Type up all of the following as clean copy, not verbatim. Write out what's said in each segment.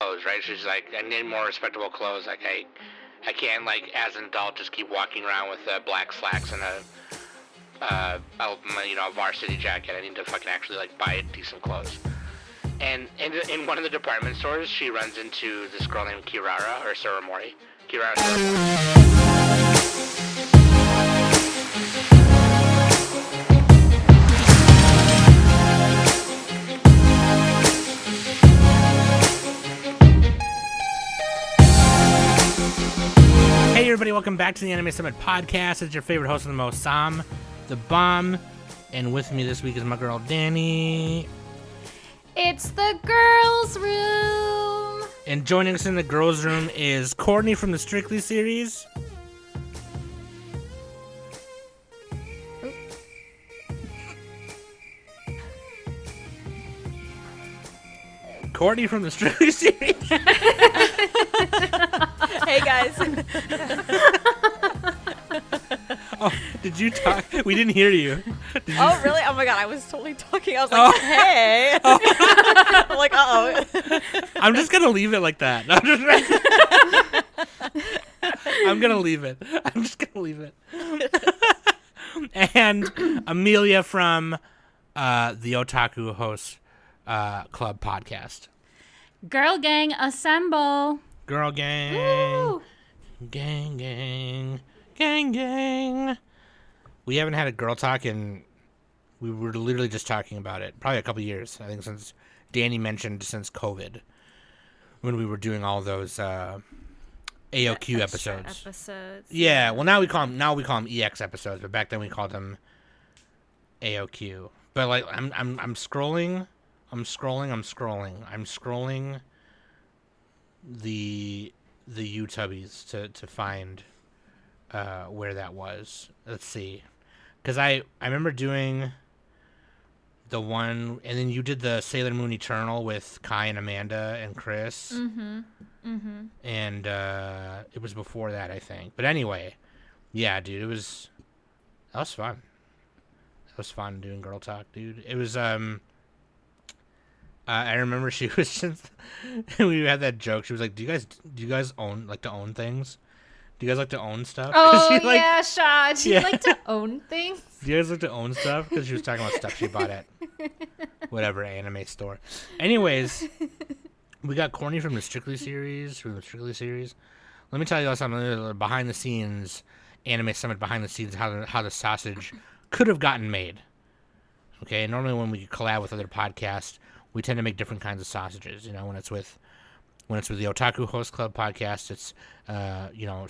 clothes, right? She's like, I need more respectable clothes. Like I can't like as an adult just keep walking around with black slacks and a varsity jacket. I need to fucking actually like buy decent clothes. And in one of the department stores, she runs into this girl named Kirara or Suramori. Kirara Suramori. Hey everybody, welcome back to the Anime Summit Podcast. It's your favorite host of the most, Sam, the Bomb. And with me this week is my girl, Danny. It's the girls' room. And joining us in the girls' room is Courtney from the Strictly series. Courtney from the Strictly series. Hey guys. Oh, did you talk? We didn't hear you. Oh, really? Oh my god, I was totally talking. I was like, hey. I'm like, uh-oh. I'm just going to leave it like that. I'm going to leave it. I'm just going to leave it. And Amelia from the Otaku Host Club podcast. Girl gang, assemble. Girl gang. Woo. Gang, gang. Gang, gang. We haven't had a girl talk in, we were literally just talking about it, probably a couple years. I think since Danny mentioned since COVID, when we were doing all those AOQ episodes. Yeah, well now we call them EX episodes, but back then we called them AOQ. But like I'm scrolling the YouTubies to find where that was. Let's see, because I remember doing the one, and then you did the Sailor Moon Eternal with Kai and Amanda and Chris. And it was before that, I think. But anyway, yeah, dude, that was fun. That was fun doing girl talk, dude. It was I remember she was just we had that joke. She was like, "Do you guys like to own things? Do you guys like to own stuff?" Oh, yeah, Shaw. Do you like to own things? Do you guys like to own stuff? Because she was talking about stuff she bought at whatever anime store. Anyways, we got Courtney from the Strictly series. Let me tell you something behind the scenes, Anime Summit behind the scenes, how the sausage could have gotten made. Okay, normally when we collab with other podcasts, we tend to make different kinds of sausages. You know, when it's with the Otaku Host Club podcast, it's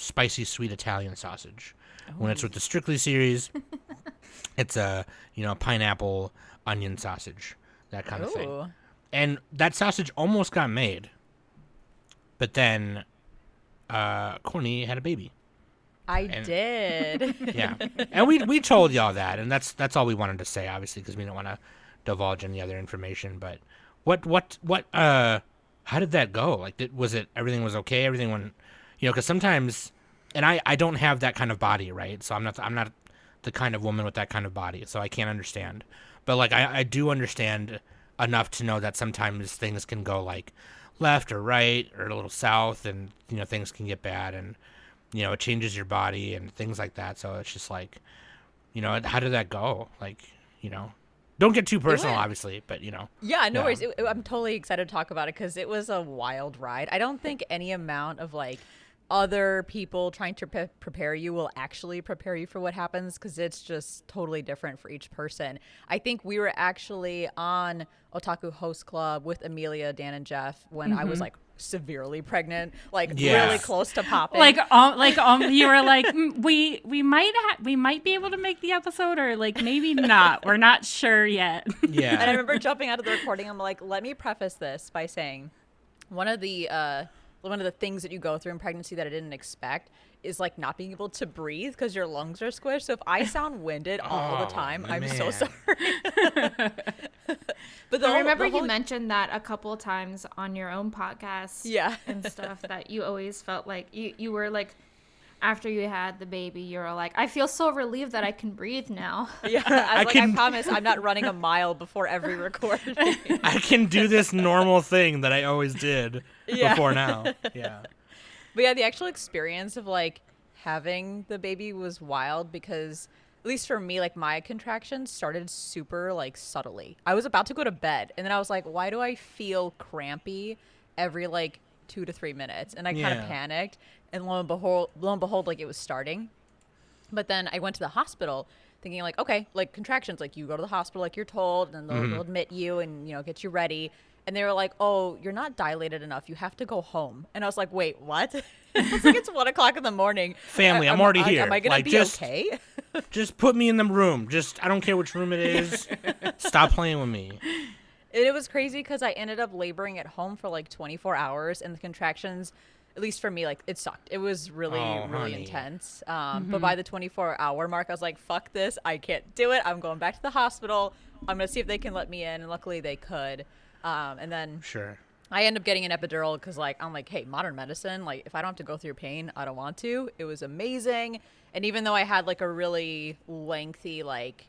spicy sweet Italian sausage. Oh. When it's with the Strictly series, it's a pineapple onion sausage, that kind of thing. And that sausage almost got made, but then Courtney had a baby. I did. Yeah, and we told y'all that, and that's all we wanted to say, obviously, because we don't want to divulge any other information. But what how did that go? Like, everything was okay? Everything went, because sometimes, and I don't have that kind of body, right? So I'm not the kind of woman with that kind of body, so I can't understand. But like I do understand enough to know that sometimes things can go like left or right or a little south, and things can get bad, and it changes your body and things like that. So it's just like, how did that go? Like, don't get too personal, obviously, but Yeah, no worries. I'm totally excited to talk about it because it was a wild ride. I don't think any amount of like other people trying to prepare you will actually prepare you for what happens, because it's just totally different for each person. I think we were actually on Otaku Host Club with Amelia, Dan, and Jeff when I was like severely pregnant, like really close to popping. You were like, we might be able to make the episode, or like maybe not. We're not sure yet. Yeah. And I remember jumping out of the recording. I'm like, let me preface this by saying one of the things that you go through in pregnancy that I didn't expect is like not being able to breathe because your lungs are squished. So if I sound winded all the time, I'm so sorry. But I remember you mentioned that a couple of times on your own podcast, and stuff, that you always felt like you were like after you had the baby, you were like, I feel so relieved that I can breathe now. Yeah, I promise I'm not running a mile before every recording. I can do this normal thing that I always did before now. Yeah. But yeah, the actual experience of like having the baby was wild because at least for me, like my contractions started super like subtly. I was about to go to bed and then I was like, why do I feel crampy every like 2 to 3 minutes? And I kind of panicked, and lo and behold, like it was starting. But then I went to the hospital thinking like, okay, like contractions, like you go to the hospital like you're told, and they'll admit you and, you know, get you ready. And they were like, oh, you're not dilated enough. You have to go home. And I was like, wait, what? It's like, it's 1 o'clock in the morning. Family, I'm already here. Am I going to be okay? Just put me in the room. I don't care which room it is. Stop playing with me. It was crazy because I ended up laboring at home for like 24 hours, and the contractions, at least for me, like it sucked. It was really, really intense. But by the 24-hour mark, I was like, fuck this. I can't do it. I'm going back to the hospital. I'm going to see if they can let me in. And luckily they could. And then I ended up getting an epidural because like, I'm like, hey, modern medicine, like if I don't have to go through pain, I don't want to. It was amazing. And even though I had like a really lengthy, like,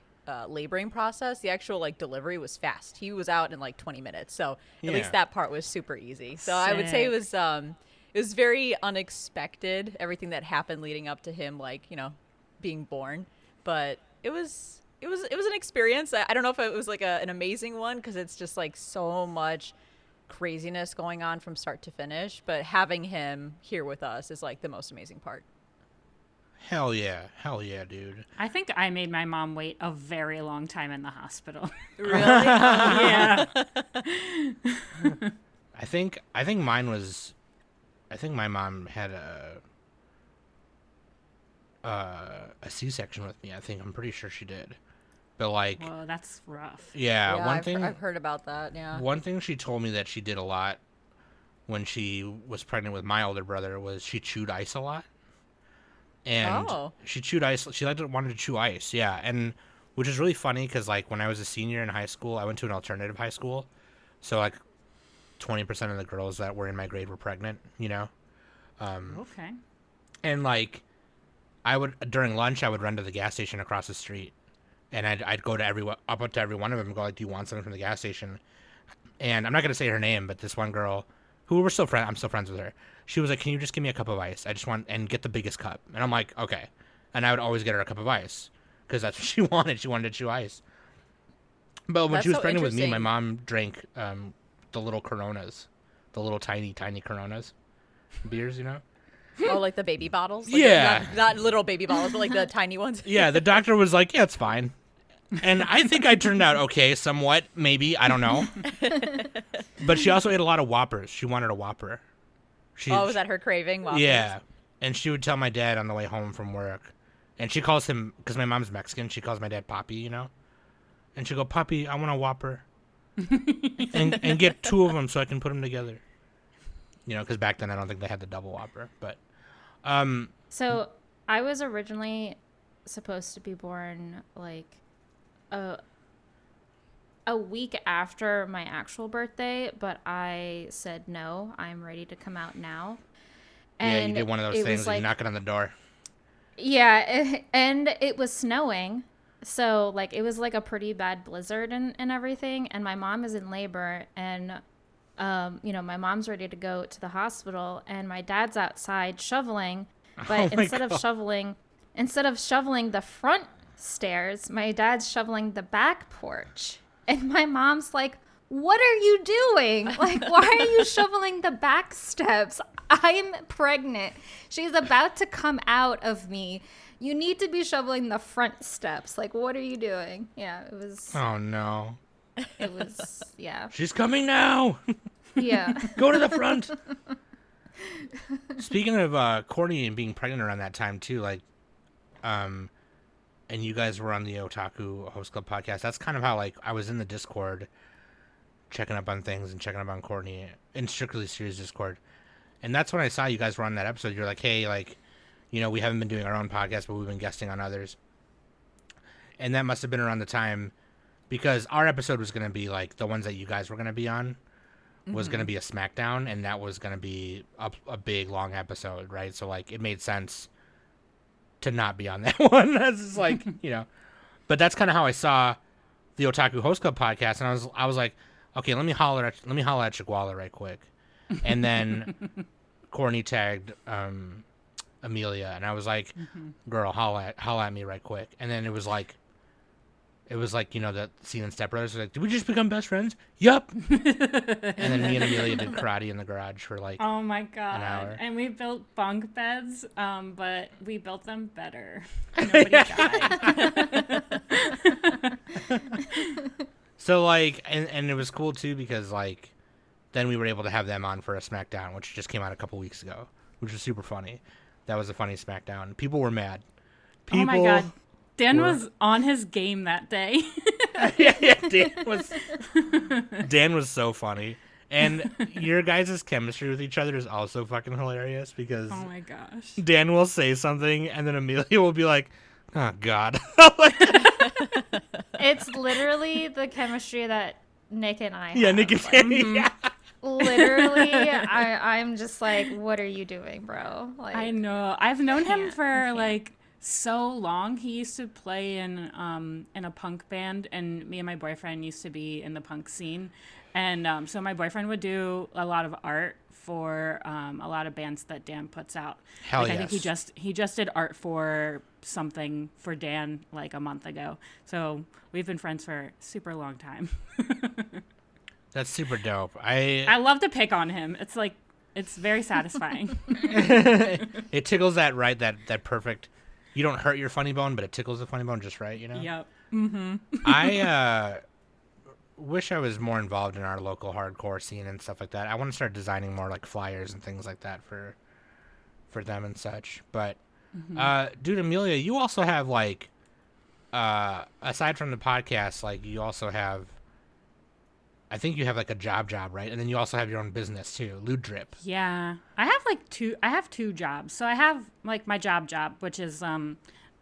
laboring process, the actual like delivery was fast. He was out in like 20 minutes, so at least that part was super easy. So I would say it was very unexpected, everything that happened leading up to him, like, you know, being born. But it was an experience. I don't know if it was like an amazing one because it's just like so much craziness going on from start to finish, but having him here with us is like the most amazing part. Hell yeah, dude. I think I made my mom wait a very long time in the hospital. Really? Yeah. I think mine was. I think my mom had a C-section with me. I'm pretty sure she did. But like, whoa, that's rough. Yeah, I've heard about that. Yeah. One thing she told me that she did a lot when she was pregnant with my older brother was she chewed ice a lot. And she chewed ice. She wanted to chew ice. Yeah. And which is really funny because like when I was a senior in high school, I went to an alternative high school. So like 20% of the girls that were in my grade were pregnant, you know? Okay. And like during lunch, I would run to the gas station across the street, and I'd go to every one of them and go like, do you want something from the gas station? And I'm not going to say her name, but this one girl who I'm still friends with her. She was like, can you just give me a cup of ice? I just want, and get the biggest cup. And I'm like, okay. And I would always get her a cup of ice because that's what she wanted. She wanted to chew ice. But when she was pregnant with me, my mom drank the little Coronas, the little tiny Coronas beers, you know? Oh, like the baby bottles? Like yeah. Not little baby bottles, but like the tiny ones? Yeah, the doctor was like, yeah, it's fine. And I think I turned out okay, somewhat, maybe. I don't know. But she also ate a lot of Whoppers. She wanted a Whopper. Was that her craving? Whoppers? Yeah. And she would tell my dad on the way home from work. And she calls him, because my mom's Mexican, she calls my dad Papi, you know? And she'd go, Papi, I want a Whopper. and get 2 of them so I can put them together. You know, because back then I don't think they had the double Whopper. But, So I was originally supposed to be born like a week after my actual birthday, but I said no, I'm ready to come out now. And yeah, you did one of those things like, you knock it on the door. Yeah, and it was snowing, so like it was like a pretty bad blizzard and everything, and my mom is in labor, and you know, my mom's ready to go to the hospital, and my dad's outside shoveling, but instead of shoveling the front stairs, my dad's shoveling the back porch. And my mom's like, what are you doing? Like, why are you shoveling the back steps? I'm pregnant. She's about to come out of me. You need to be shoveling the front steps. Like, what are you doing? Yeah, it was. Oh, no. It was, yeah. She's coming now. Yeah. Go to the front. Speaking of Courtney and being pregnant around that time, too, like, and you guys were on the Otaku Host Club podcast. That's kind of how, like, I was in the Discord checking up on things and checking up on Courtney in Strictly Series Discord. And that's when I saw you guys were on that episode. You're like, hey, like, you know, we haven't been doing our own podcast, but we've been guesting on others. And that must have been around the time because our episode was going to be, like, the ones that you guys were going to be on was going to be a SmackDown, and that was going to be a big, long episode, right? So, like, it made sense to not be on that one. That's just like, but that's kind of how I saw the Otaku Host Club podcast, and I was like, okay, let me holler at Chihuahua right quick, and then Courtney tagged Amelia, and I was like, girl, holla at me right quick, and then it was like that scene in Step Brothers. Like, did we just become best friends? Yup. And then me and Amelia did karate in the garage for like oh my god, an hour. And we built bunk beds, but we built them better. Nobody died. So like, and it was cool too because like, then we were able to have them on for a SmackDown, which just came out a couple weeks ago, which was super funny. That was a funny SmackDown. People were mad. Oh my god. Dan was on his game that day. yeah, Dan was so funny. And your guys' chemistry with each other is also fucking hilarious because oh my gosh. Dan will say something and then Amelia will be like, oh god. It's literally the chemistry that Nick and I have. Yeah, Nick and Danny. Yeah. Literally, I'm just like, what are you doing, bro? Like, I know. I've known him for like so long. He used to play in a punk band, and me and my boyfriend used to be in the punk scene. And so my boyfriend would do a lot of art for a lot of bands that Dan puts out. Hell like, yes. I think he just did art for something for Dan like a month ago. So we've been friends for a super long time. That's super dope. I love to pick on him. It's like, it's very satisfying. It tickles that perfect. You don't hurt your funny bone, but it tickles the funny bone just right, Yep. Mm-hmm. I wish I was more involved in our local hardcore scene and stuff like that. I want to start designing more like flyers and things like that for them and such. But dude, Amelia, you also have like aside from the podcast, like you also have, I think you have like a job, right? And then you also have your own business too, Lewd Drip. Yeah. I have two jobs. So I have like my job, which is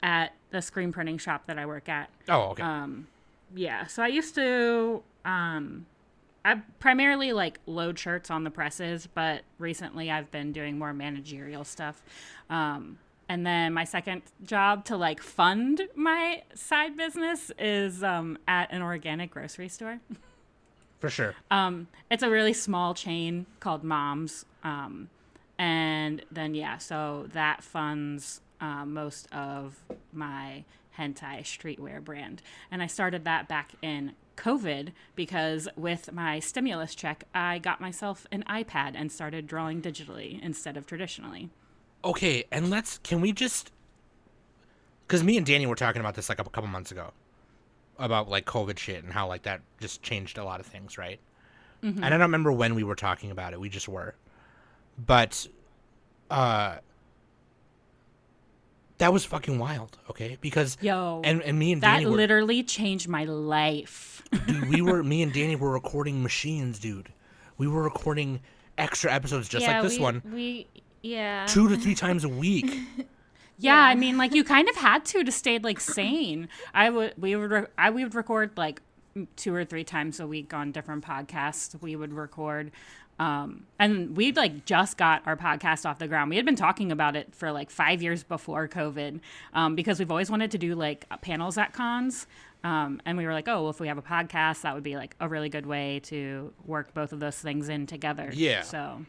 at the screen printing shop that I work at. Oh, okay. Yeah. So I used to I primarily like load shirts on the presses, but recently I've been doing more managerial stuff. And then my second job to like fund my side business is at an organic grocery store. For sure. It's a really small chain called Mom's. And then, yeah, so that funds most of my hentai streetwear brand. And I started that back in COVID because with my stimulus check, I got myself an iPad and started drawing digitally instead of traditionally. Okay, and can we just, because me and Danny were talking about this like a couple months ago, about like COVID shit and how like that just changed a lot of things, right? Mm-hmm. And I don't remember when we were talking about it. We just were. But that was fucking wild, okay? Because and me and Danny that literally changed my life. Dude, me and Danny were recording machines, dude. We were recording extra episodes just like this one. 2 to 3 times a week. Yeah, I mean, like, you kind of had to stay, like, sane. We would record, like, 2 or 3 times a week on different podcasts. We would record, and we, like, just got our podcast off the ground. We had been talking about it for, like, 5 years before COVID, because we've always wanted to do, like, panels at cons. And we were like, oh, well, if we have a podcast, that would be, like, a really good way to work both of those things in together. Yeah. So...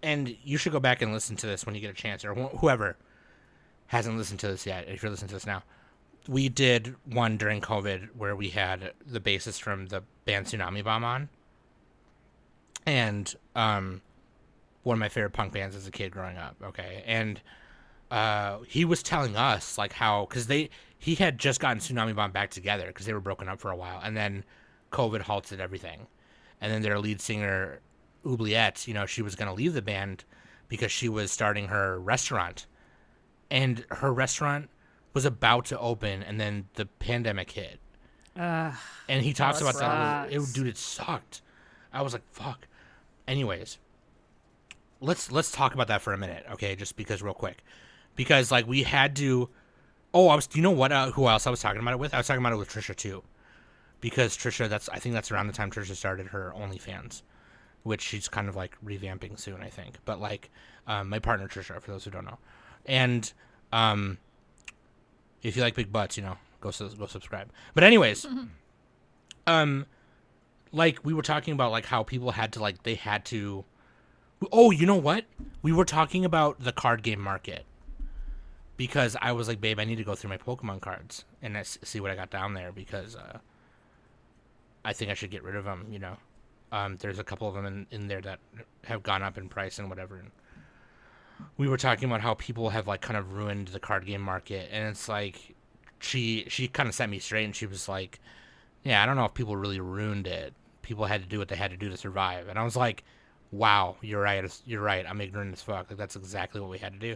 And you should go back and listen to this when you get a chance, or whoever hasn't listened to this yet. If you're listening to this now, we did one during COVID where we had the bassist from the band Tsunami Bomb on, and one of my favorite punk bands as a kid growing up. Okay, and he was telling us like how, because he had just gotten Tsunami Bomb back together because they were broken up for a while, and then COVID halted everything, and then their lead singer, Oubliette, she was going to leave the band because she was starting her restaurant, and her restaurant was about to open, and then the pandemic hit. And he talks about that. Dude, it sucked. I was like, fuck. Anyways, let's talk about that for a minute, okay? Just because, real quick, because like we had to. Oh, you know what? Who else I was talking about it with? I was talking about it with Trisha too, because Trisha. I think that's around the time Trisha started her OnlyFans. which she's kind of like revamping soon, I think. But like my partner Trisha, for those who don't know, and if you like big butts, go subscribe. But anyways, like we were talking about like how people had to like they had to. Oh, you know what? We were talking about the card game market. Because I was like, babe, I need to go through my Pokemon cards and see what I got down there because I think I should get rid of them, There's a couple of them in there that have gone up in price and whatever. And we were talking about how people have, like, kind of ruined the card game market. And it's like, she kind of set me straight and she was like, yeah, I don't know if people really ruined it. People had to do what they had to do to survive. And I was like, wow, you're right. You're right. I'm ignorant as fuck. Like, that's exactly what we had to do.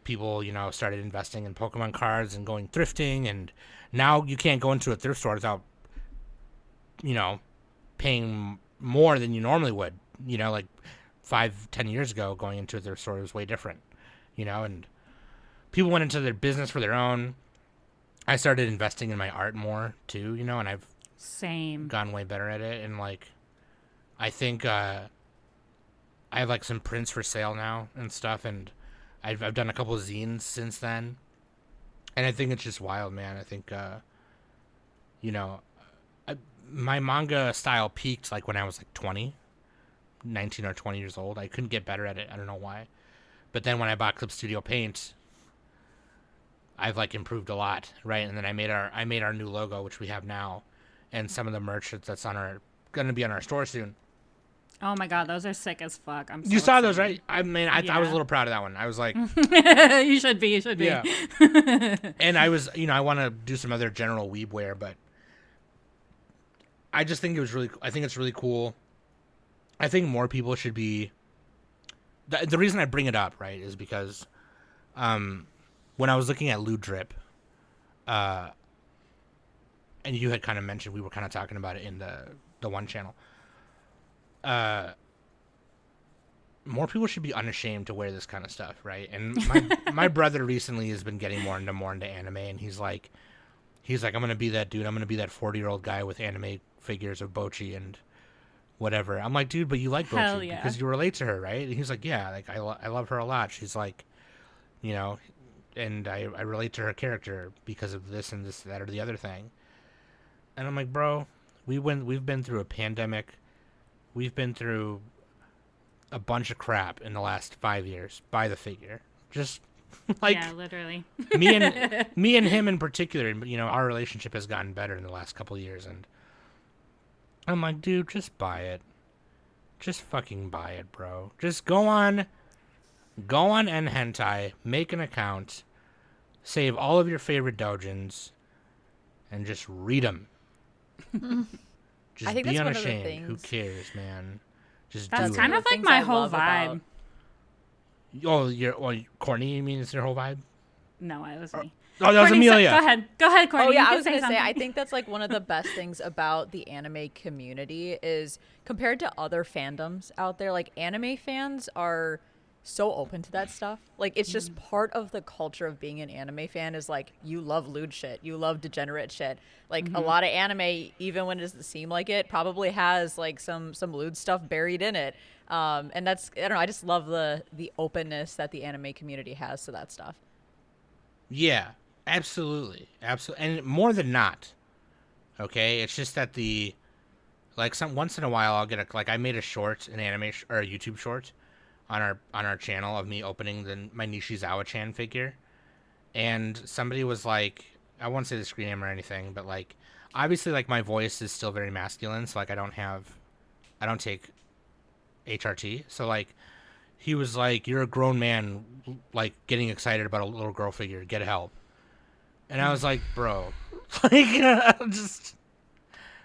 People, started investing in Pokemon cards and going thrifting, and now you can't go into a thrift store without, paying more than you normally would. Like 5-10 years ago, going into a thrift store was way different, and people went into their business for their own. I started investing in my art more too, and I've gone way better at it. And like, I think I have like some prints for sale now and stuff, and I've done a couple of zines since then, and I think it's just wild, man. I think, my manga style peaked like when I was like 19 or 20 years old. I couldn't get better at it. I don't know why. But then when I bought Clip Studio Paint, I've like improved a lot, right? And then I made our new logo, which we have now, and some of the merch that's gonna be on our store soon. Oh my god, those are sick as fuck. You saw those, right? I mean, I was a little proud of that one. I was like, you should be. Yeah. And I was, I want to do some other general weeb wear, but I just think I think it's really cool. I think more people should be. The reason I bring it up, right, is because, when I was looking at Lou Drip, and you had kind of mentioned we were kind of talking about it in the one channel. More people should be unashamed to wear this kind of stuff, right? And my brother recently has been getting more into anime, and he's like, I'm gonna be that dude. I'm gonna be that 40-year-old guy with anime figures of Bocchi and whatever. I'm like, dude, but you like Bocchi because you relate to her, right? And he's like, yeah, like I love her a lot. She's like, and I relate to her character because of this and this, that, or the other thing. And I'm like, bro, we've been through a pandemic. We've been through a bunch of crap in the last 5 years. Buy the figure. Just like, yeah, literally. me and him in particular, our relationship has gotten better in the last couple of years, and I'm like, dude, just buy it. Just fucking buy it, bro. Just go on Hentai, make an account, save all of your favorite doujins, and just read them. Just I think be that's unashamed. Who cares, man? Just That's do kind it. of like my whole vibe. Courtney, you mean it's your whole vibe? No, it was me. Oh, that was Courtney, Amelia. Go ahead, Courtney. Oh yeah, You I was can gonna say, I something. think that's like one of the best things about the anime community is compared to other fandoms out there, like anime fans are so open to that stuff. Like it's just part of the culture of being an anime fan is like you love lewd shit, you love degenerate shit. Like a lot of anime, even when it doesn't seem like it, probably has like some lewd stuff buried in it. And that's, I don't know, I just love the openness that the anime community has to that stuff. Yeah, absolutely. And more than not, okay? It's just that once in a while I'll get I made a short, an anime or a YouTube short on our channel of me opening my Nishizawa-chan figure. And somebody was like, I won't say the screen name or anything, but like, obviously like my voice is still very masculine. So like, I don't take HRT. So like, he was like, you're a grown man, like getting excited about a little girl figure, get help. And I was like, bro, like, I'm just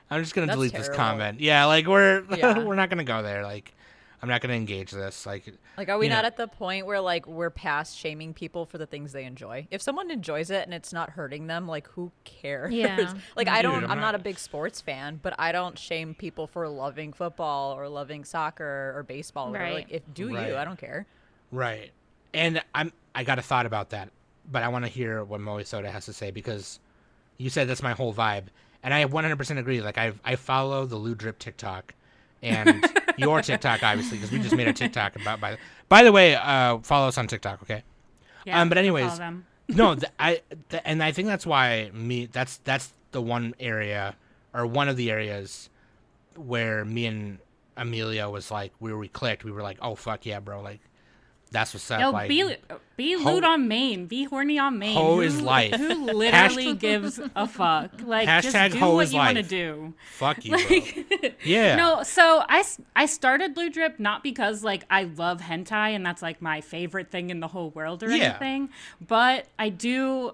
going to delete this comment. Yeah. Like we're not going to go there. Like, I'm not going to engage this. Like, are we not at the point where like we're past shaming people for the things they enjoy? If someone enjoys it and it's not hurting them, like who cares? Yeah. Like I'm not a big sports fan, but I don't shame people for loving football or loving soccer or baseball. Or Right. like you, I don't care. right. And I got a thought about that, but I want to hear what Moe Soda has to say because you said that's my whole vibe. And I 100% agree. Like I follow the Lou Drip TikTok and your TikTok, obviously, because we just made a TikTok about. By the way, follow us on TikTok, okay? Yeah, But anyways, follow them. no, and I think that's why that's the one area or one of the areas where me and Amelia was like, where we clicked. We were like, oh fuck yeah, bro, like. That's what's up. Yo, like, be lewd on main. Be horny on main. Hoe is life. Who literally gives a fuck? Like, Hashtag just do hoe what is you want to life. do. Fuck you, bro. Yeah. No, so I started Blue Drip not because, like, I love hentai and that's, like, my favorite thing in the whole world or anything. But I do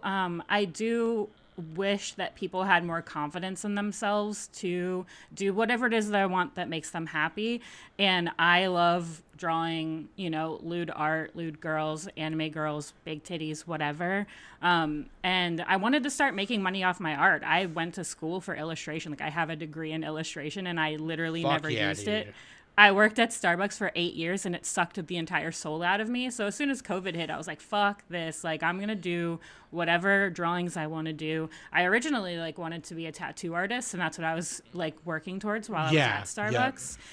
wish that people had more confidence in themselves to do whatever it is that I want that makes them happy. And I love drawing, lewd art, lewd girls, anime girls, big titties, whatever. And I wanted to start making money off my art. I went to school for illustration. Like, I have a degree in illustration and I literally never used it. I worked at Starbucks for 8 years and it sucked the entire soul out of me. So as soon as COVID hit, I was like, fuck this. Like, I'm going to do whatever drawings I want to do. I originally, like, wanted to be a tattoo artist, and that's what I was, like, working towards while I was at Starbucks. Yeah.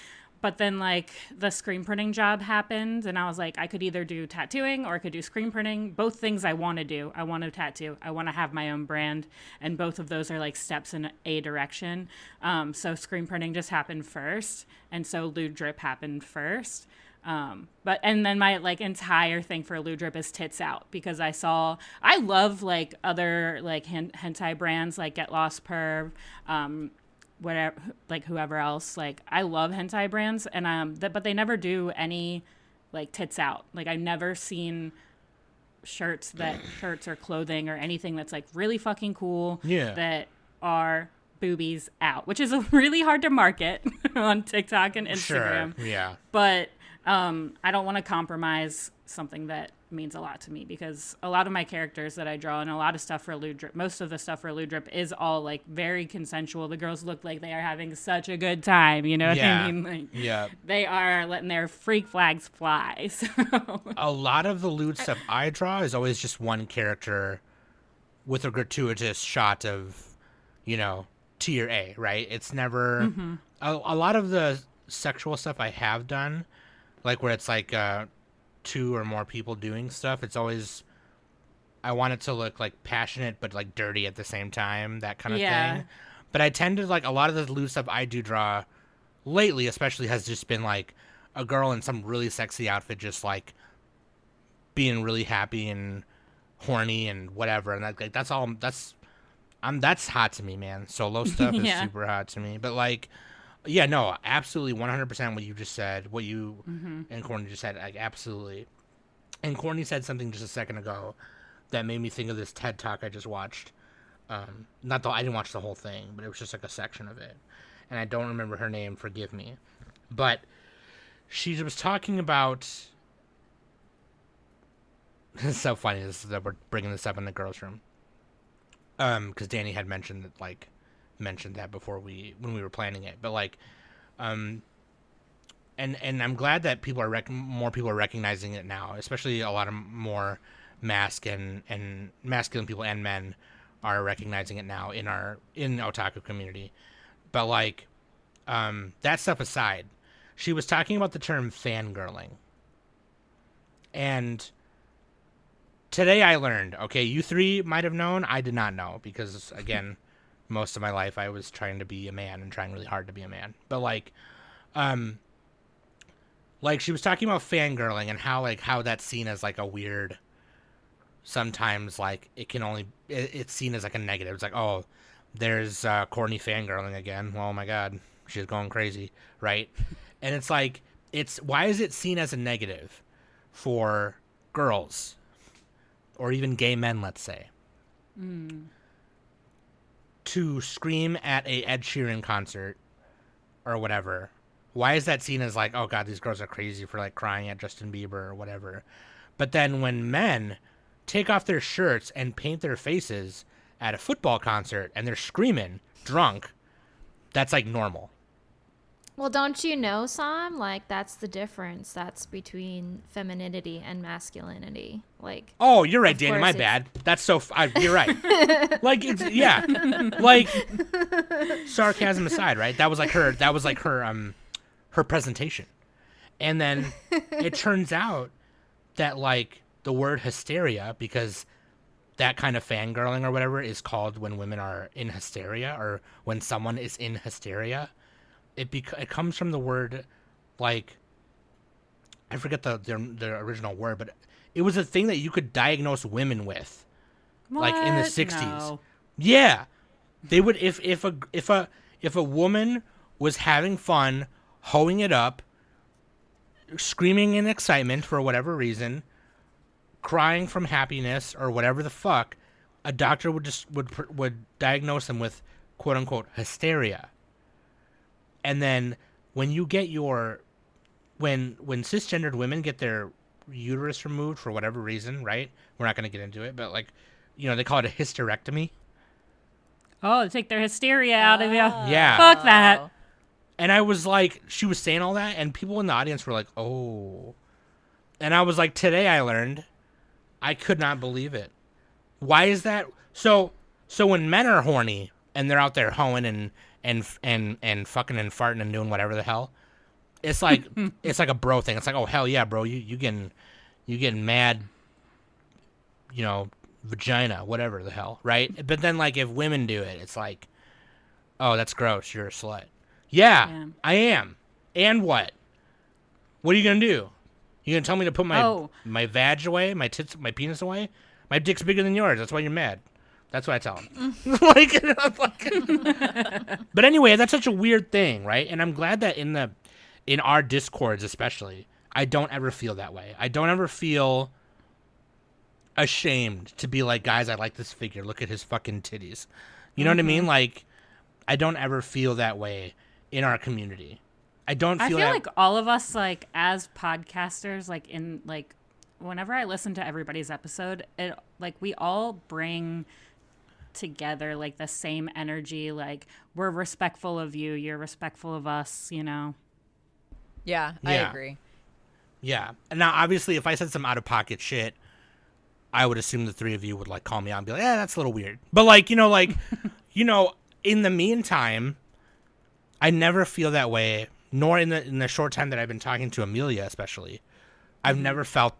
But then, like, the screen printing job happened, and I was like, I could either do tattooing or I could do screen printing. Both things I want to do. I want to tattoo. I want to have my own brand, and both of those are, like, steps in a direction. So screen printing just happened first, and so Lewd Drip happened first. And then my, like, entire thing for Lewd Drip is tits out, because I love, like, other, like, hentai brands, like Get Lost Perv, whatever, like, whoever else. Like, I love hentai brands, and but they never do any, like, tits out. Like, I've never seen shirts or clothing or anything that's, like, really fucking cool that are boobies out, which is really hard to market on TikTok and Instagram. Sure. Yeah. But I don't want to compromise something that means a lot to me, because a lot of my characters that I draw and a lot of stuff for Lewd Drip, most of the stuff for Lewd Drip is all, like, very consensual. The girls look like they are having such a good time, you know what I mean? Like, they are letting their freak flags fly. So a lot of the lewd stuff I draw is always just one character with a gratuitous shot of, tier A, right? It's never a lot of the sexual stuff I have done, like where it's like 2 or more people doing stuff, it's always, I want it to look, like, passionate but, like, dirty at the same time, that kind of thing. But I tend to, like, a lot of the lewd stuff I do draw lately especially has just been, like, a girl in some really sexy outfit just, like, being really happy and horny and whatever, and like that's all. That's hot to me, man. Solo stuff is super hot to me. But, like, yeah, no, absolutely, 100% what you just said, what you and Courtney just said, like, absolutely. And Courtney said something just a second ago that made me think of this TED Talk I just watched. I didn't watch the whole thing, but it was just, like, a section of it. And I don't remember her name, forgive me. But she was talking about... It's so funny that we're bringing this up in the girls' room. Because Danny had mentioned that before when we were planning it, but, like, and I'm glad that more people are recognizing it now, especially a lot of more masculine people and men are recognizing it now in the otaku community. But, like, that stuff aside, she was talking about the term fangirling, and today I learned. Okay, you three might have known, I did not know, because, again, most of my life I was trying to be a man and trying really hard to be a man. But, like she was talking about fangirling and how that's seen as, like, a weird, sometimes, like, it's seen as, like, a negative. It's like, oh, there's Courtney fangirling again. Well, oh my god, she's going crazy, right? And it's like, why is it seen as a negative for girls or even gay men, let's say? To scream at a Ed Sheeran concert or whatever, why is that seen as, like, oh god, these girls are crazy for, like, crying at Justin Bieber or whatever? But then when men take off their shirts and paint their faces at a football concert and they're screaming drunk, that's, like, normal. Well, don't you know, Sam? Like, that's the difference. That's between femininity and masculinity. Like, oh, you're right, Danny. My bad. That's so. You're right. Like, it's Like, sarcasm aside, right? That was like her her presentation. And then it turns out that, like, the word hysteria, because that kind of fangirling or whatever is called when women are in hysteria, or when someone is in hysteria, it comes from the word, like, I forget the original word, but it was a thing that you could diagnose women with, like in the 60s. No. Yeah, they would if a woman was having fun, hoeing it up, screaming in excitement for whatever reason, crying from happiness or whatever the fuck, a doctor would diagnose them with quote unquote hysteria. And then when you get when cisgendered women get their uterus removed for whatever reason, right? We're not going to get into it, but, like, you know, they call it a hysterectomy. Oh, take their hysteria out of you. Yeah. Fuck that. And I was like, she was saying all that, and people in the audience were like, oh. And I was like, today I learned, I could not believe it. Why is that? So when men are horny and they're out there hoeing and fucking and farting and doing whatever the hell, it's like it's like a bro thing. It's like, oh hell yeah, bro, you getting mad, you know, vagina, whatever the hell, right? But then, like, if women do it, it's like, oh, that's gross, you're a slut. Yeah. I am. And what? What are you gonna do? You gonna tell me to put my vag away, my tits, my penis away? My dick's bigger than yours. That's why you're mad. That's what I tell him. But anyway, that's such a weird thing, right? And I'm glad that in our discords especially, I don't ever feel that way. I don't ever feel ashamed to be like, guys, I like this figure. Look at his fucking titties. You know what I mean? Like, I don't ever feel that way in our community. I feel like all of us, like, as podcasters, like, in, like, whenever I listen to everybody's episode, it, like, we all bring together, like, the same energy. Like, we're respectful of you, you're respectful of us, you know? Yeah, I agree. Yeah. And now, obviously, if I said some out-of-pocket shit, I would assume the three of you would, like, call me out and be like, that's a little weird. But, like, you know, in the meantime, I never feel that way, nor in the short time that I've been talking to Amelia especially. I've never felt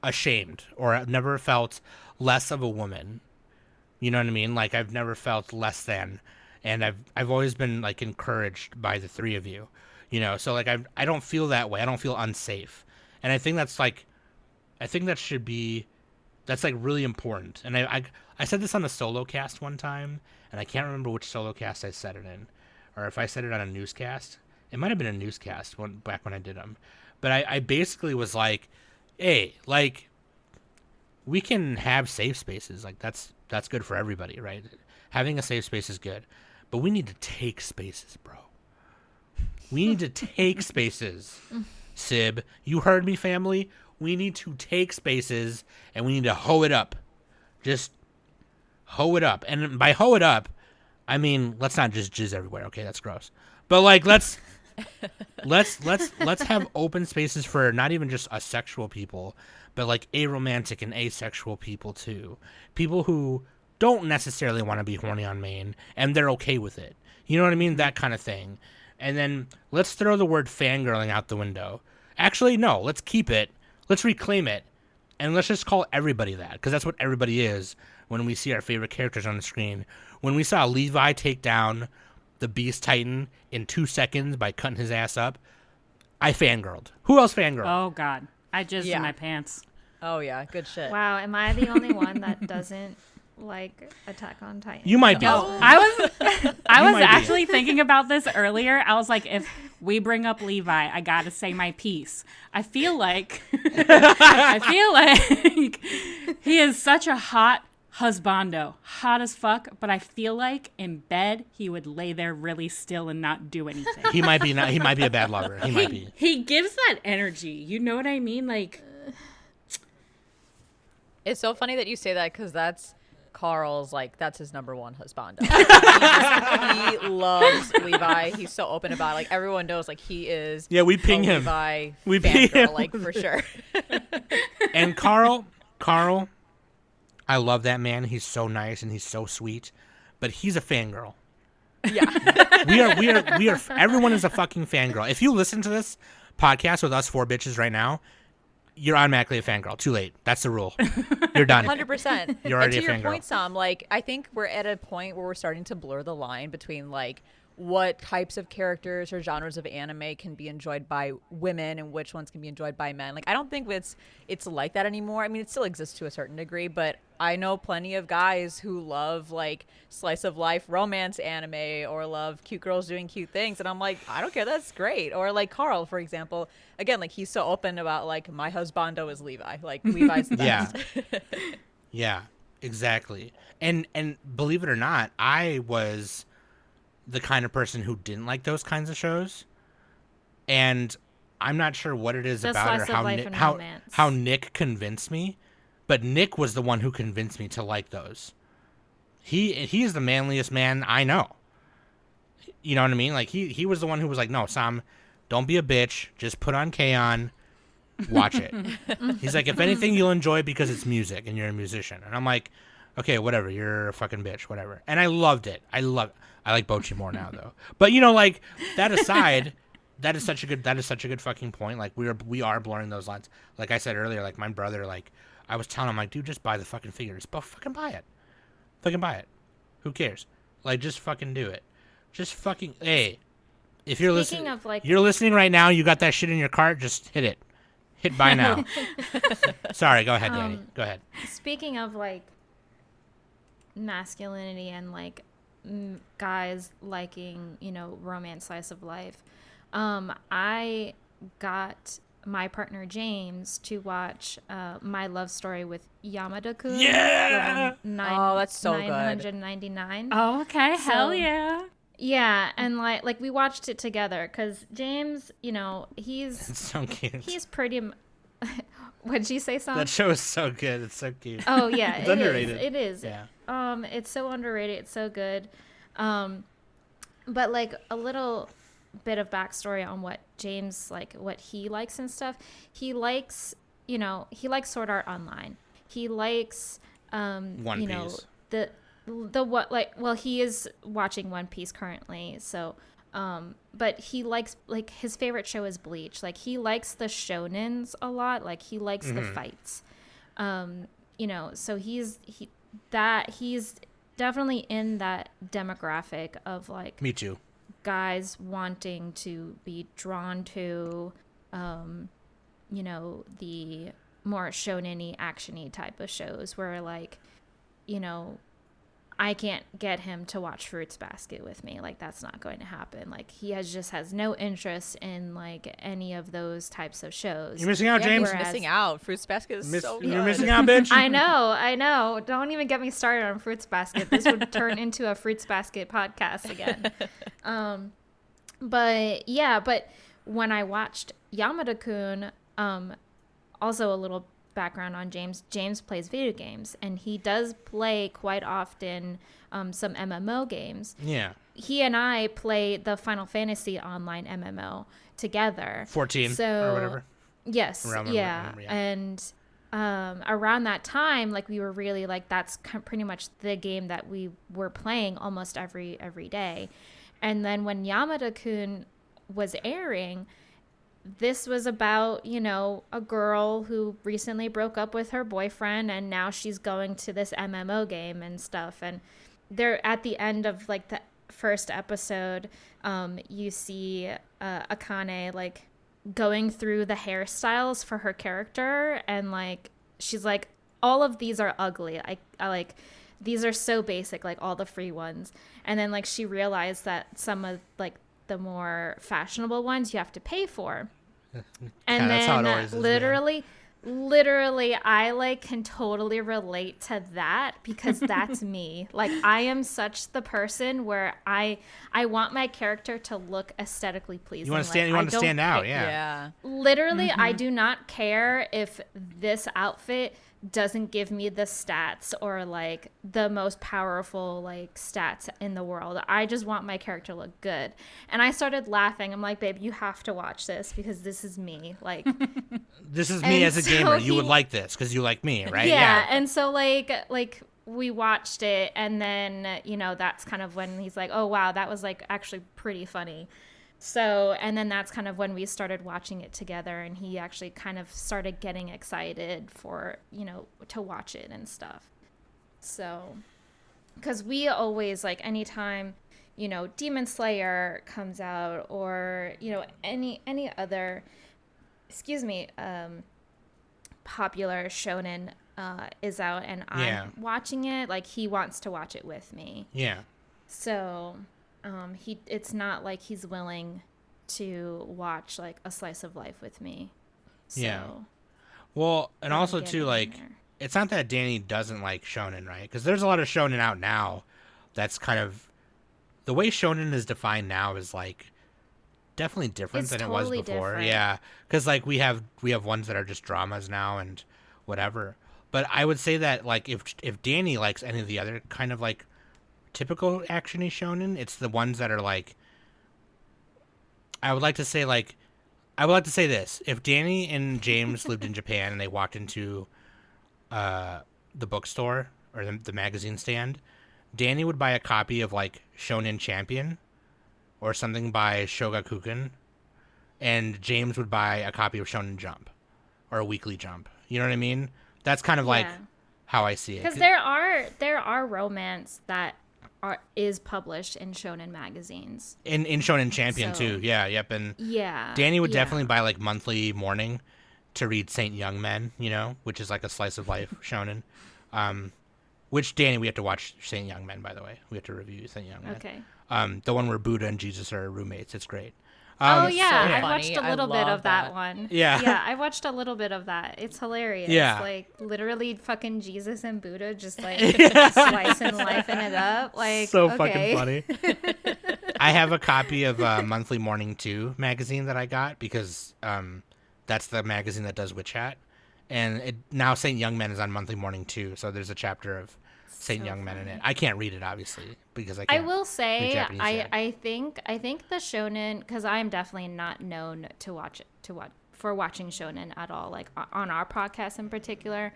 ashamed, or I've never felt less of a woman. You know what I mean? Like, I've never felt less than. And I've always been, like, encouraged by the three of you. You know, so, like, I don't feel that way. I don't feel unsafe. And I think that's, like, that's, like, really important. And I said this on the solo cast one time, and I can't remember which solo cast I said it in, or if I said it on a newscast. It might have been a newscast back when I did them. But I basically was like, hey, like, we can have safe spaces. Like, that's good for everybody, right? Having a safe space is good. But we need to take spaces, bro. We need to take spaces. Sib, you heard me, family? We need to take spaces, and we need to hoe it up. Just hoe it up. And by hoe it up, I mean, let's not just jizz everywhere, okay? That's gross. But, like, let's have open spaces for not even just asexual people, but, like, aromantic and asexual people too. People who don't necessarily want to be horny on main, and they're okay with it. You know what I mean? That kind of thing. And then let's throw the word fangirling out the window. Actually, no, let's keep it. Let's reclaim it. And let's just call everybody that, because that's what everybody is when we see our favorite characters on the screen. When we saw Levi take down the Beast Titan in 2 seconds by cutting his ass up, I fangirled. Who else fangirled? Oh, God. I jizzed in my pants. Oh, yeah. Good shit. Wow, am I the only one that doesn't like Attack on Titan? You might be. I was actually thinking about this earlier. I was like, if we bring up Levi, I gotta say my piece. I feel like he is such a hot husbando, hot as fuck, but I feel like in bed he would lay there really still and not do anything. He might be a bad lover. He gives that energy. You know what I mean? Like, it's so funny that you say that, because that's Carl's, like, that's his number one husbando. He loves Levi. He's so open about it. Like, everyone knows, like, he is. Yeah, we ping him. Levi We ping him, like, for sure. And Carl, I love that man. He's so nice and he's so sweet, but he's a fangirl. Yeah. we are. Everyone is a fucking fangirl. If you listen to this podcast with us 4 bitches right now, you're automatically a fangirl. Too late. That's the rule. You're done. 100%. You're already and to a your fangirl. point, Sam, like, I think we're at a point where we're starting to blur the line between, like, what types of characters or genres of anime can be enjoyed by women and which ones can be enjoyed by men. Like, I don't think it's like that anymore. I mean, it still exists to a certain degree, but I know plenty of guys who love, like, slice of life romance anime or love cute girls doing cute things, and I'm like, I don't care, that's great. Or like Carl, for example, again, like, he's so open about, like, my husbando is Levi, like, Levi's the best. Yeah, exactly. And believe it or not, I was the kind of person who didn't like those kinds of shows, and I'm not sure what it is The about slice or of life and how romance. Nick convinced me, but Nick was the one who convinced me to like those. He is the manliest man I know. You know what I mean? Like, he was the one who was like, no, Sam, don't be a bitch, just put on K-On, watch it. He's like, if anything, you'll enjoy it because it's music and you're a musician. And I'm like, okay, whatever, you're a fucking bitch, whatever. And I loved it. I like Bocchi more now though. But you know, like, that aside, that is such a good fucking point. Like, we are blurring those lines. Like I said earlier, like, my brother, like, I was telling him, like, dude, just buy the fucking figures. But fucking buy it. Fucking buy it. Who cares? Like, just fucking do it. Just fucking, hey, if you're listening, Speaking of, like- you're listening right now, you got that shit in your cart, just hit it. Hit buy now. Sorry, go ahead, Danny. Go ahead. Speaking of, like, masculinity and, like, guys liking, you know, romance slice of life, I got my partner James to watch My Love Story with Yamada-kun. Yeah! Oh, that's so good. 999. Oh, okay. Hell So- yeah. Yeah, and like we watched it together because James, you know, he's It's so cute. pretty. What'd you say, Sam? That show is so good. It's so cute. Oh yeah, It's it underrated. is. It is. Yeah. It's so underrated. It's so good. But like a little bit of backstory on what James, like, what he likes and stuff. He likes, you know, he likes Sword Art Online. He likes, One you know, Piece. the what, like, well, he is watching One Piece currently, so but he likes, like, his favorite show is Bleach. Like, he likes the shonens a lot. Like, he likes the fights. You know, so he's definitely in that demographic of, like, Me too. guys wanting to be drawn to you know, the more shonen-y, action-y type of shows where, like, you know, I can't get him to watch Fruits Basket with me. Like, that's not going to happen. Like, he just has no interest in, like, any of those types of shows. You're missing out, James. You're missing out. Fruits Basket is so good. You're missing out, bitch. I know. Don't even get me started on Fruits Basket. This would turn into a Fruits Basket podcast again. But when I watched Yamada-kun, also a little background on James. James plays video games, and he does play quite often some MMO games. Yeah. He and I play the Final Fantasy online MMO together. 14 or whatever. Yes. Around Yeah. yeah. And around that time, like, we were really, like, that's pretty much the game that we were playing almost every day. And then when Yamada-kun was airing, this was about, you know, a girl who recently broke up with her boyfriend, and now she's going to this MMO game and stuff. And they're at the end of, like, the first episode, you see Akane, like, going through the hairstyles for her character, and, like, she's like, all of these are ugly. I like, these are so basic, like, all the free ones. And then, like, she realized that some of, like, the more fashionable ones you have to pay for. And Yeah, that's how it then always is, literally I, like, can totally relate to that, because that's me. Like, I am such the person where I want my character to look aesthetically pleasing. You want to stand. You want to stand out. Yeah. Yeah. Literally, I do not care if this outfit doesn't give me the stats or, like, the most powerful, like, stats in the world. I just want my character to look good. And I started laughing. I'm like, babe, you have to watch this, because this is me. Like, This is me And as a so gamer. You would he- like this because you like me, right? yeah. And so, like we watched it, and then, you know, that's kind of when he's like, oh, wow, that was like actually pretty funny. So, and then that's kind of when we started watching it together, and he actually kind of started getting excited for, you know, to watch it and stuff. So, because we always, like, anytime, you know, Demon Slayer comes out, or, you know, any other, popular shonen is out, and I'm watching it, like, he wants to watch it with me. Yeah. So, it's not like he's willing to watch, like, a slice of life with me. So, yeah. Well, and also too, like, there. it's not that Danny doesn't like shonen, right? Because there's a lot of shonen out now that's kind of, the way shonen is defined now is, like, definitely different It's than totally it was before. different. Yeah. Because, like, we have ones that are just dramas now and whatever. But I would say that, like, if Danny likes any of the other kind of, like, typical action-y shonen, it's the ones that are, like, I would like to say this. If Danny and James lived in Japan and they walked into the bookstore or the magazine stand, Danny would buy a copy of, like, Shonen Champion or something by Shogakukan, and James would buy a copy of Shonen Jump or a Weekly Jump. You know what I mean? That's kind of like how I see it. Because there are romance that is published in shonen magazines. In Shonen Champion too. Yeah, yep. And Danny would definitely buy, like, monthly morning to read Saint Young Men, you know, which is like a slice of life shonen. Which, Danny, we have to watch Saint Young Men, by the way. We have to review Saint Young Men. Okay. The one where Buddha and Jesus are roommates. It's great. Oh yeah, so I funny. watched a little bit of that one. Yeah. Yeah, I watched a little bit of that. It's hilarious. Yeah. Like, literally fucking Jesus and Buddha just, like, slicing life in it up. Like, So okay. fucking funny. I have a copy of Monthly Morning 2 magazine that I got because that's the magazine that does Witch Hat. And now Saint Young Men is on Monthly Morning 2, so there's a chapter of Saint Young Men in it. I can't read it, obviously, because I can't. I will say, read I think the shonen, because I'm definitely not known for watching shonen at all, like on our podcast in particular.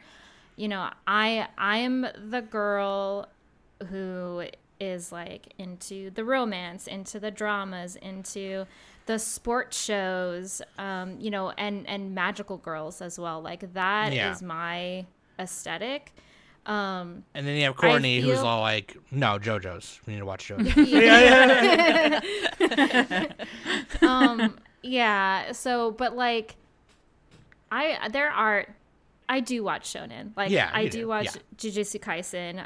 You know, I'm the girl who is, like, into the romance, into the dramas, into the sports shows, you know, and magical girls as well. Like, that is my aesthetic. And then you have Courtney, who's all like, no, JoJo's. We need to watch JoJo. Yeah. So, but, like, I do watch shonen. Like, I do watch Jujutsu Kaisen.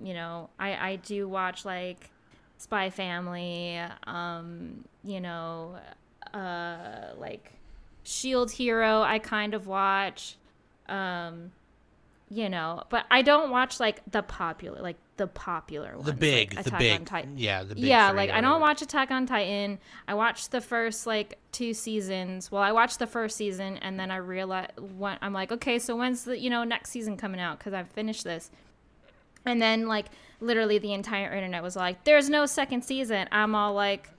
You know, I do watch, like, Spy Family. You know, like, Shield Hero. I kind of watch. You know, but I don't watch, like, the popular ones. The big, like the Attack big, on Titan. yeah, the big. Yeah, three like, or I don't whatever. watch Attack on Titan. I watched the first, like, 2 seasons. Well, I watched the first season, and then I realized, I'm like, okay, so when's the, you know, next season coming out? Because I've finished this. And then, like, literally the entire internet was like, there's no second season. I'm all like,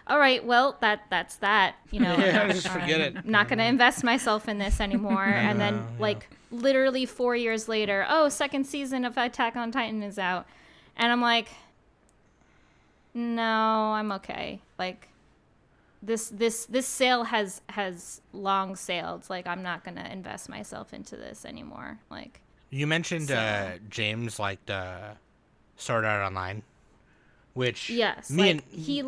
all right, well, that's that, you know. Just forget it. I'm not going to invest myself in this anymore. And then, like, literally 4 years later, second season of Attack on Titan is out. And I'm like, no, I'm okay. Like, this sale has long sailed. Like, I'm not going to invest myself into this anymore. Like, You mentioned James liked Sword Art Online, which yes, like, he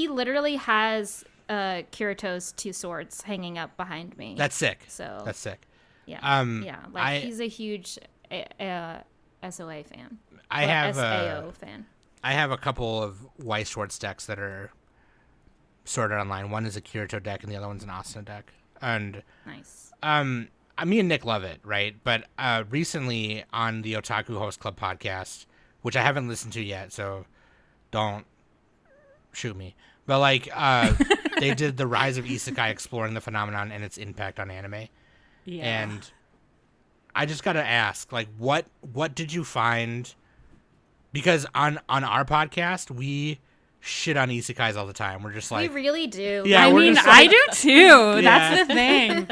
literally has Kirito's 2 swords hanging up behind me. That's sick. So that's sick. yeah, like, he's a huge SOA fan. I have SAO fan. I have a couple of Weiss Schwartz decks that are Sword Art Online. One is a Kirito deck, and the other one's an Asuna deck. And Nice. me and Nick love it, right? But recently on the Otaku Host Club podcast, which I haven't listened to yet, so don't shoot me. But, like, they did the Rise of Isekai, exploring the phenomenon and its impact on anime. Yeah. And I just gotta ask, like, what did you find? Because on our podcast, we shit on isekais all the time. We're just like, We really do. Yeah, I we're mean, just I like- do too. That's the thing.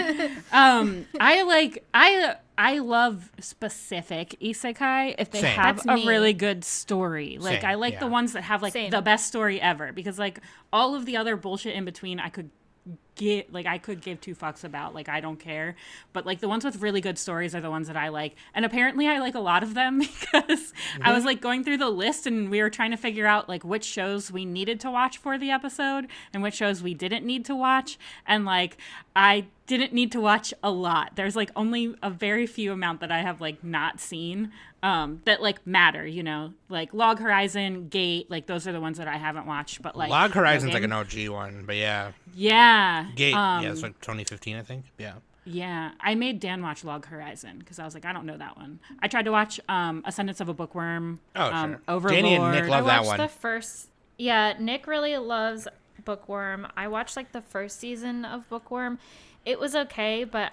I love specific isekai if they Same. have That's a me. really good story. Like, Same, I like the yeah. ones that have, like, Same. the best story ever. Because, like, all of the other bullshit in between I could give two fucks about. Like, I don't care. But, like, the ones with really good stories are the ones that I like. And apparently I like a lot of them because I was, like, going through the list and we were trying to figure out, like, which shows we needed to watch for the episode and which shows we didn't need to watch. And, like, I didn't need to watch a lot. There's, like, only a very few amount that I have, like, not seen that, like, matter, you know? Like, Log Horizon, Gate, like, those are the ones that I haven't watched. But, like, Log Horizon's like Game- an OG one, but yeah. Yeah. Gate, yeah, it's like 2015, I think. Yeah. Yeah, I made Dan watch Log Horizon because I was like, I don't know that one. I tried to watch Ascendance of a Bookworm. Oh, sure. Overlord. Danny and Nick love I that watched one. the first. Yeah, Nick really loves Bookworm. I watched like the first season of Bookworm. It was okay, but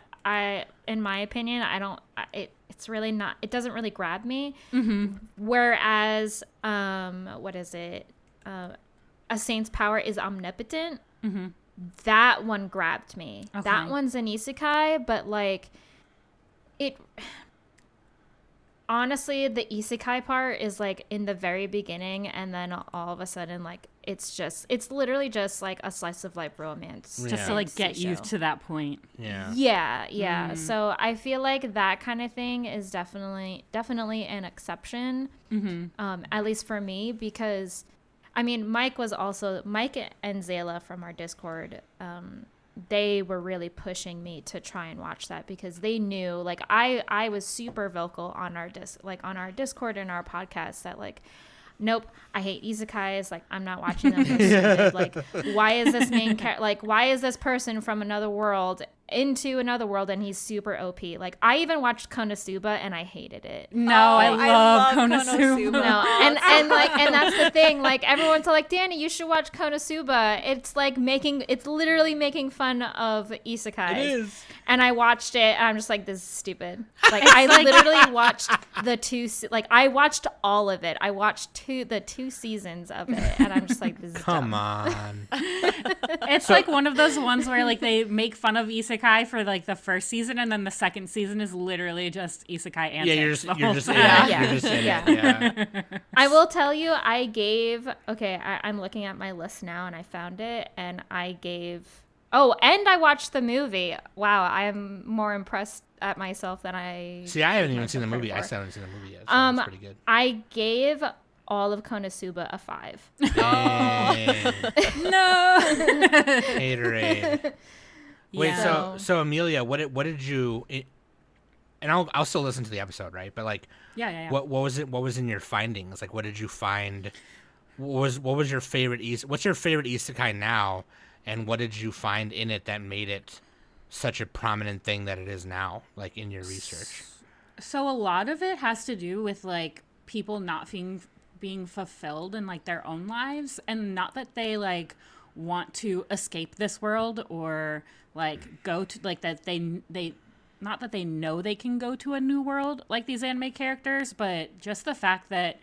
in my opinion, I don't. It's really not. It doesn't really grab me. Mm-hmm. Whereas, what is it? A Saint's Power is Omnipotent. Mm-hmm. That one grabbed me. Okay. That one's an isekai, but like it. Honestly, the isekai part is like in the very beginning, and then all of a sudden, like it's literally just like a slice of life romance. Just Yeah. to like get you show. to that point. Yeah. Yeah. So I feel like that kind of thing is definitely an exception, at least for me, because I mean, Mike and Zayla from our Discord, they were really pushing me to try and watch that because they knew, like, I was super vocal on our Discord and our podcast that, like, nope, I hate isekais. Like, I'm not watching them. They're stupid. Like, why is this why is this person from another world into another world and he's super OP? Like, I even watched Konosuba and I hated it. No, I love Konosuba. No, and that's the thing. Like, everyone's like, Danny, you should watch Konosuba. It's like it's literally making fun of isekais. It is. And I watched it, and I'm just like, this is stupid. Like, I literally watched I watched all of it. I watched the two seasons of it, and I'm just like, this is Come dumb. on. It's like one of those ones where like they make fun of isekai for like the first season, and then the second season is literally just isekai antics. Yeah, you're the just whole in it. time. You're just in Yeah. it. Yeah. I will tell you, I'm looking at my list now, and I found it, and I gave. Oh, and I watched the movie. Wow, I am more impressed at myself than I. See, I haven't even seen the myself movie. I credit still haven't seen the movie yet. So for. that's pretty good. I gave all of Konosuba a 5. Dang. No. Haterade. Wait, Yeah. so Amelia, what did you? And I'll still listen to the episode, right? But like, Yeah. what was it? What was in your findings? Like, what did you find? What was your favorite? What's your favorite isekai now? And what did you find in it that made it such a prominent thing that it is now? Like in your research. So a lot of it has to do with like people not being fulfilled in like their own lives, and not that they like want to escape this world or like go to like that they not that they know they can go to a new world like these anime characters, but just the fact that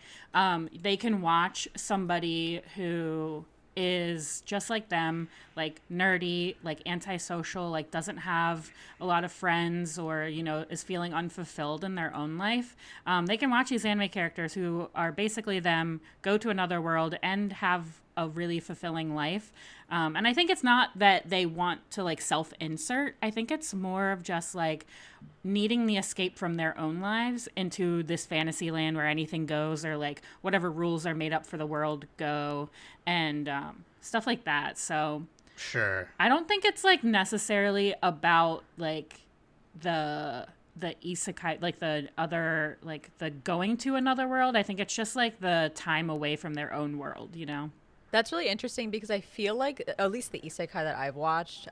they can watch somebody who is just like them, like nerdy, like antisocial, like doesn't have a lot of friends, or you know is feeling unfulfilled in their own life. They can watch these anime characters who are basically them go to another world and have a really fulfilling life. And I think it's not that they want to like self-insert. I think it's more of just like needing the escape from their own lives into this fantasy land where anything goes, or like whatever rules are made up for the world go, and stuff like that. So Sure. I don't think it's like necessarily about like the isekai, like the other, like the going to another world. I think it's just like the time away from their own world, you know? That's really interesting because I feel like, at least the isekai that I've watched,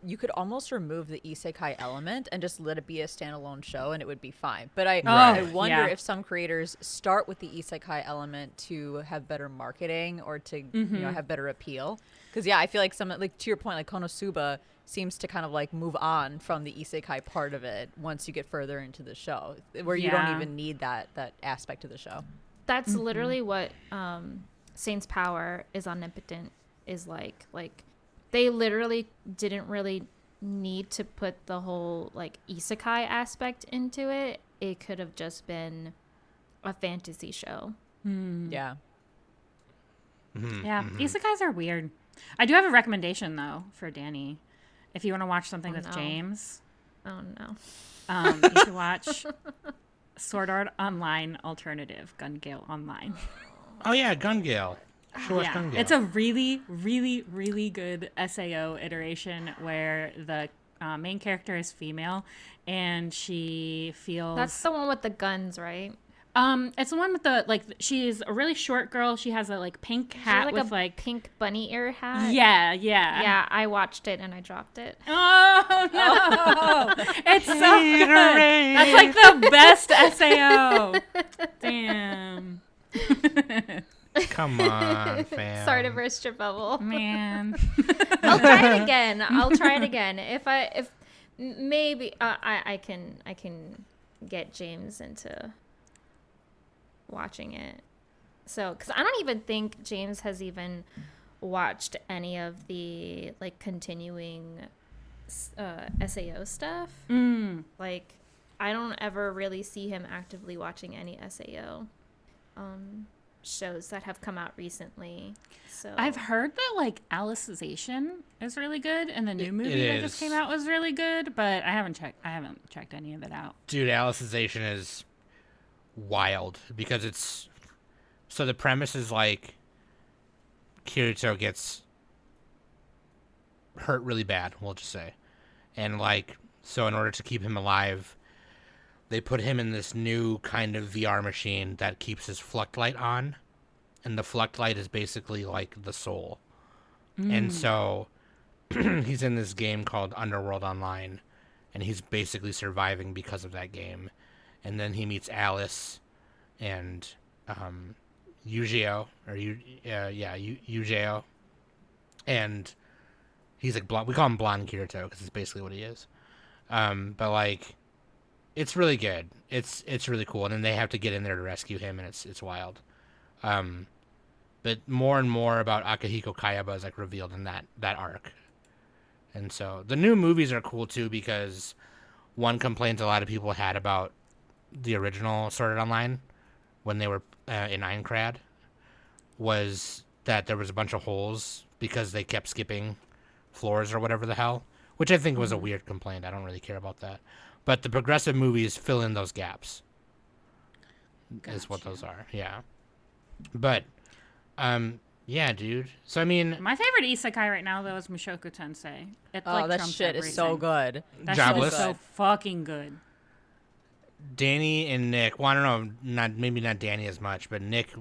you could almost remove the isekai element and just let it be a standalone show and it would be fine. But I wonder if some creators start with the isekai element to have better marketing or to you know have better appeal. Because I feel like like to your point, like Konosuba seems to kind of like move on from the isekai part of it once you get further into the show, where you don't even need that aspect of the show. That's literally what Saint's Power is Omnipotent is like they literally didn't really need to put the whole like isekai aspect into it. It could have just been a fantasy show. Yeah. Yeah, isekais are weird. I do have a recommendation though for Danny. If you want to watch something with no. James, Oh no. you should watch Sword Art Online Alternative, Gun Gale Online. Oh yeah, Gun Gale. Should watch Gun Gale. It's a really, really, really good SAO iteration where the main character is female and she feels... That's the one with the guns, right? It's the one with the, like, she's a really short girl. She has a, like, pink hat like with, a like... pink bunny ear hat. Yeah. Yeah, I watched it and I dropped it. Oh, no. It's so good. That's, like, the best SAO. Damn. Come on, fam. Sorry to burst your bubble. Man. I'll try it again. If maybe I can get James into watching it. So, because I don't even think James has even watched any of the like continuing SAO stuff. Like, I don't ever really see him actively watching any SAO shows that have come out recently. So I've heard that like Alicization is really good, and the new movie that just came out was really good, but I haven't checked any of it out. Dude, Alicization is wild because it's so the premise is like Kirito gets hurt really bad, we'll just say, and like so in order to keep him alive, they put him in this new kind of VR machine that keeps his fluct light on. And the fluct light is basically like the soul. And so he's in this game called Underworld Online. And he's basically surviving because of that game. And then he meets Alice and Eugeo. Eugeo. And he's like blonde. We call him Blonde Kirito because it's basically what he is. But like... It's really good. It's really cool, and then they have to get in there to rescue him, and it's wild. But more and more about Akihiko Kayaba is like revealed in that arc, and so the new movies are cool too because one complaint a lot of people had about the original Sword Art Online when they were in Aincrad was that there was a bunch of holes because they kept skipping floors or whatever the hell, which I think was a weird complaint. I don't really care about that. But the progressive movies fill in those gaps. Gotcha. Is what those are, yeah. But, yeah, dude. So, I mean... My favorite isekai right now, though, is Mushoku Tensei. It, oh, that shit is so good. That Jobless. shit is so fucking good. Danny and Nick... Well, I don't know. Maybe not Danny as much, but Nick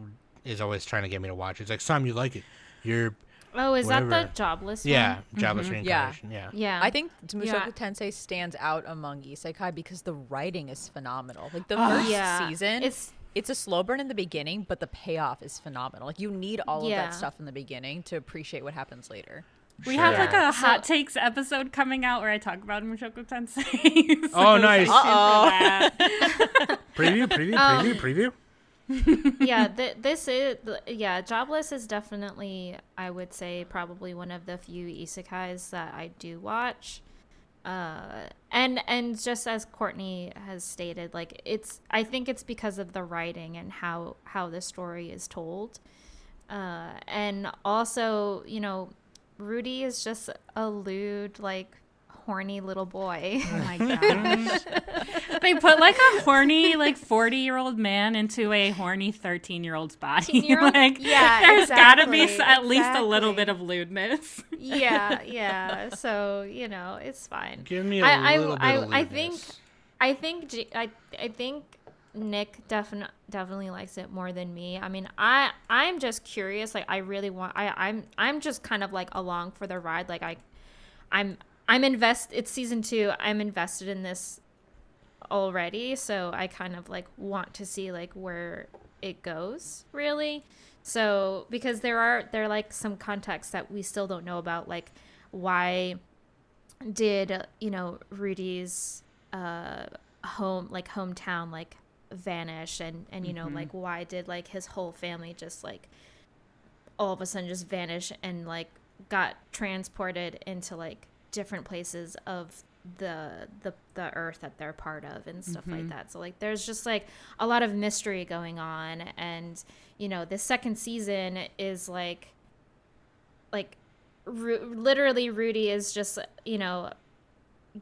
is always trying to get me to watch it. He's like, Sam, you like it. You're... Oh, is whatever. that the Jobless one? Yeah, Jobless Reincarnation, Yeah. I think Mushoku Tensei stands out among isekai because the writing is phenomenal. Like, the first season, it's a slow burn in the beginning, but the payoff is phenomenal. Like, you need all of that stuff in the beginning to appreciate what happens later. We have like a hot takes episode coming out where I talk about Mushoku Tensei. Oh, nice. Preview. Preview. Jobless is definitely, I would say, probably one of the few isekais that I do watch. And just as Courtney has stated, like I think it's because of the writing and how the story is told. And also, you know, Rudy is just a lewd, like, horny little boy. Oh my gosh. They put like a horny like 40-year-old man into a horny 13-year-old's body. Like, there's gotta be at least a little bit of lewdness. Yeah. So, you know, it's fine. Give me a little bit of lewdness. I think Nick definitely likes it more than me. I mean, I'm just curious. Like, I really want. I'm just kind of like along for the ride. Like, I'm invested. It's season 2. I'm invested in this already, so I kind of like want to see like where it goes, really. So because there are like some context that we still don't know about, like why did, you know, Rudy's hometown like vanish, and you know, like why did like his whole family just like all of a sudden just vanish and like got transported into like different places of the earth that they're part of and stuff like that. So like there's just like a lot of mystery going on, and the second season is like literally Rudy is just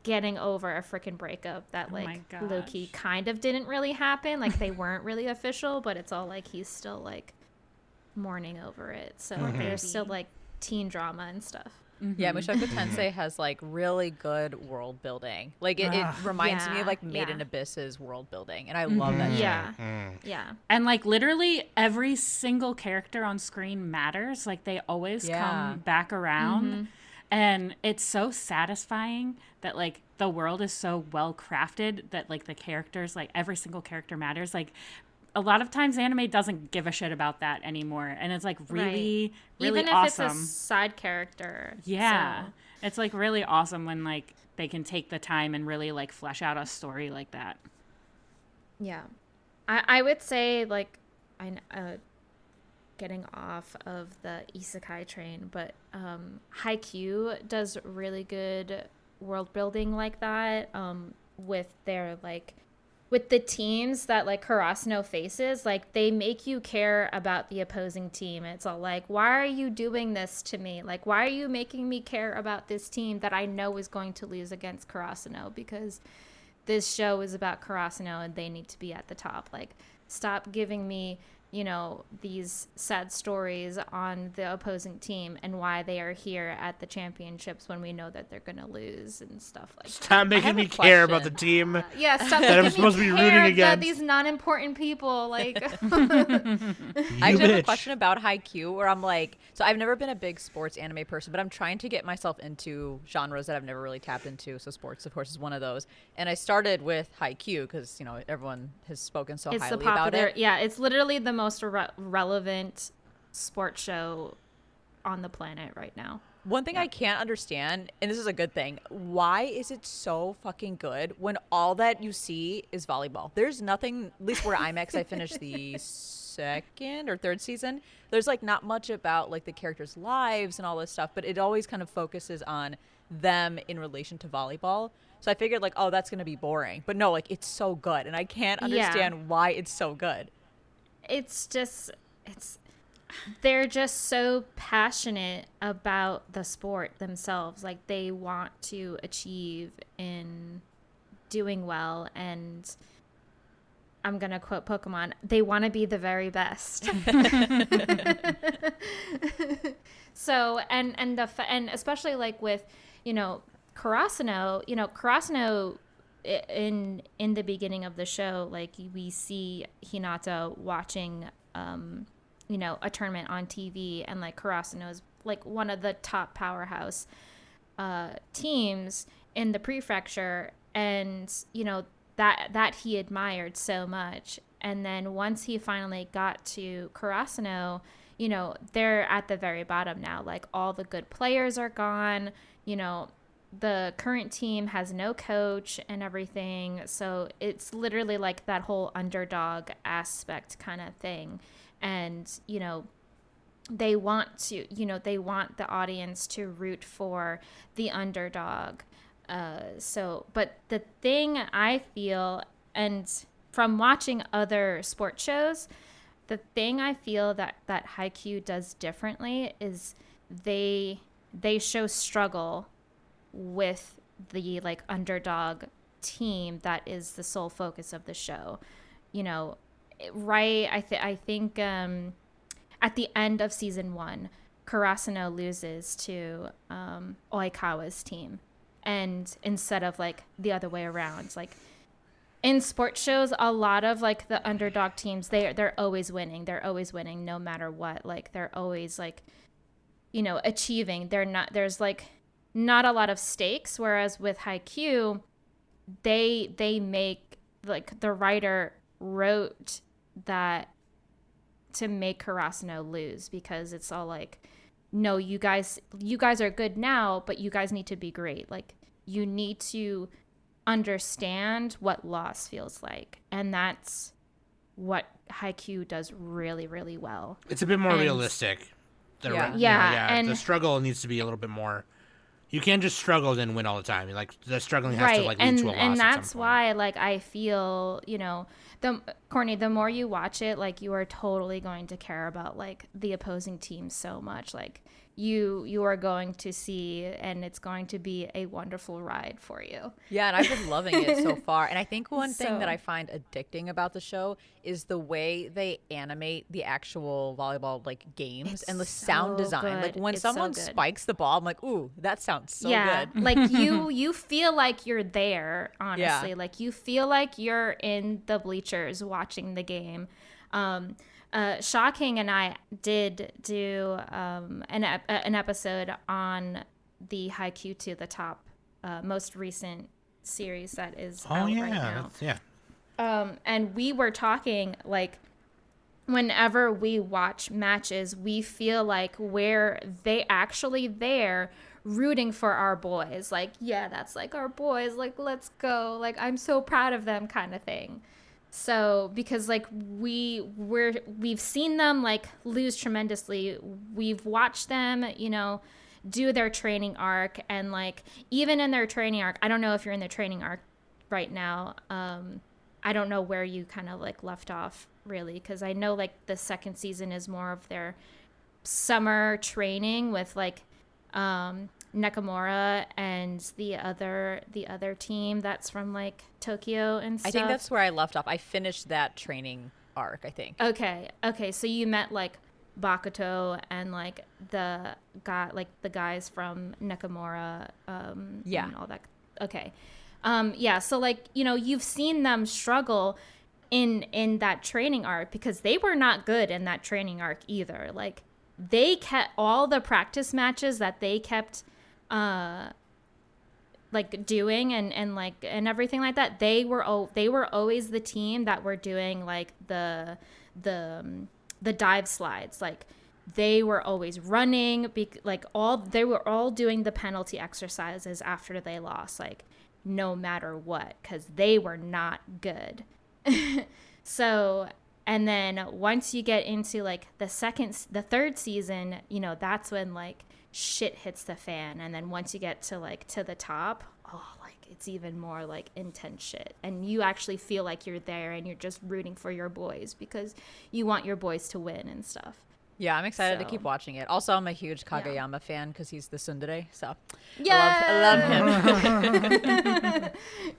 getting over a freaking breakup that like low-key kind of didn't really happen, like they weren't really official, but it's all like he's still like mourning over it. So there's still like teen drama and stuff. Yeah, Mushoku Tensei has like really good world building. Like it reminds me of like Made in Abyss's world building, and I love that. Yeah. And like literally every single character on screen matters. Like they always come back around. And it's so satisfying that like the world is so well crafted that like the characters, like every single character matters. Like a lot of times anime doesn't give a shit about that anymore, and it's like really really even if awesome. It's a side character. Yeah, so. It's like really awesome when like they can take the time and really like flesh out a story like that. Yeah, I would say like getting off of the isekai train, but Haikyuu does really good world building like that, with their like with the teams that like Karasuno faces. Like they make you care about the opposing team. It's all like, why are you doing this to me? Like, why are you making me care about this team that I know is going to lose against Karasuno? Because this show is about Karasuno and they need to be at the top. Like, stop giving me these sad stories on the opposing team and why they are here at the championships when we know that they're going to lose and stuff like that. Stop making me care about the team stop that I'm supposed to be rooting against. These non-important people, like. I just have a question about Haikyuu where I'm like, so I've never been a big sports anime person, but I'm trying to get myself into genres that I've never really tapped into. So sports, of course, is one of those. And I started with Haikyuu because, everyone has spoken so highly about it. Yeah, it's literally the most relevant sports show on the planet right now. One thing I can't understand, and this is a good thing, why is it so fucking good when all that you see is volleyball? There's nothing, at least where I'm at, 'cause I finished the second or third season, there's like not much about like the characters' lives and all this stuff, but it always kind of focuses on them in relation to volleyball. So I figured like, oh, that's going to be boring. But no, like it's so good. And I can't understand why it's so good. They're just so passionate about the sport themselves. Like they want to achieve in doing well, and I'm gonna quote Pokemon, they want to be the very best. So and especially like with Karasuno, in the beginning of the show, like we see Hinata watching a tournament on TV, and like Karasuno is like one of the top powerhouse teams in the prefecture, and that he admired so much. And then once he finally got to Karasuno, they're at the very bottom now. Like all the good players are gone, the current team has no coach and everything. So it's literally like that whole underdog aspect kind of thing. And, they want the audience to root for the underdog. But the thing I feel, and from watching other sports shows, the thing I feel that Haikyuu does differently is they show struggle with the like underdog team that is the sole focus of the show. Right, I think at the end of season 1, Karasuno loses to Oikawa's team, and instead of like the other way around, like in sports shows, a lot of like the underdog teams, they're always winning. They're always winning no matter what. Like they're always like achieving. There's like not a lot of stakes, whereas with Haikyuu, they make, like, the writer wrote that to make Karasuno lose, because it's all like, no, you guys are good now, but you guys need to be great. Like, you need to understand what loss feels like, and that's what Haikyuu does really, really well. It's a bit more realistic. Yeah. And the struggle needs to be a little bit more You can't just struggle then win all the time. Like the struggling has to like lead to a loss. And at that's some point. why like I feel, you know, Courtney, the more you watch it, like you are totally going to care about like the opposing team so much. Like you are going to see, and it's going to be a wonderful ride for you. Yeah, and I've been loving it so far. And I think one thing that So- I find addicting about the show is the way they animate the actual volleyball like games It's and the sound so design. Like good. when It's so someone good. spikes the ball, I'm like, ooh, that sounds so yeah, good. like you feel like you're there, honestly. Yeah. Like you feel like you're in the bleachers watching the game. Shocking and I did do an episode on the Haikyuu to the Top most recent series that is Oh out yeah, right now. that's, yeah. And we were talking like whenever we watch matches, we feel like we're they actually there rooting for our boys. Like, yeah, that's like our boys. Like, let's go. Like, I'm so proud of them kind of thing. So because like we've seen them like lose tremendously. We've watched them, you know, do their training arc, and like even in their training arc, I don't know if you're in the training arc right now. I don't know where you kind of like left off really, because I know like the second season is more of their summer training with like Nakamura and the other team that's from like Tokyo and stuff. I think that's where I left off. I finished that training arc, I think. Okay, so you met like Bakuto and like the guys from Nakamura Yeah. and all that. Okay. Yeah, so like, you know, you've seen them struggle in that training arc because they were not good in that training arc either. Like they kept all the practice matches that they kept like doing and like and everything like that. They were always the team that were doing like the dive slides. Like they were always running, they were all doing the penalty exercises after they lost, like no matter what, because they were not good. So, and then once you get into like the third season, you know, that's when like shit hits the fan. And then once you get to like to the top, oh, like it's even more like intense shit. And you actually feel like you're there and you're just rooting for your boys because you want your boys to win and stuff. Yeah, I'm excited to So- keep watching it. Also, I'm a huge Kageyama fan because he's the tsundere, so Yeah. I love him.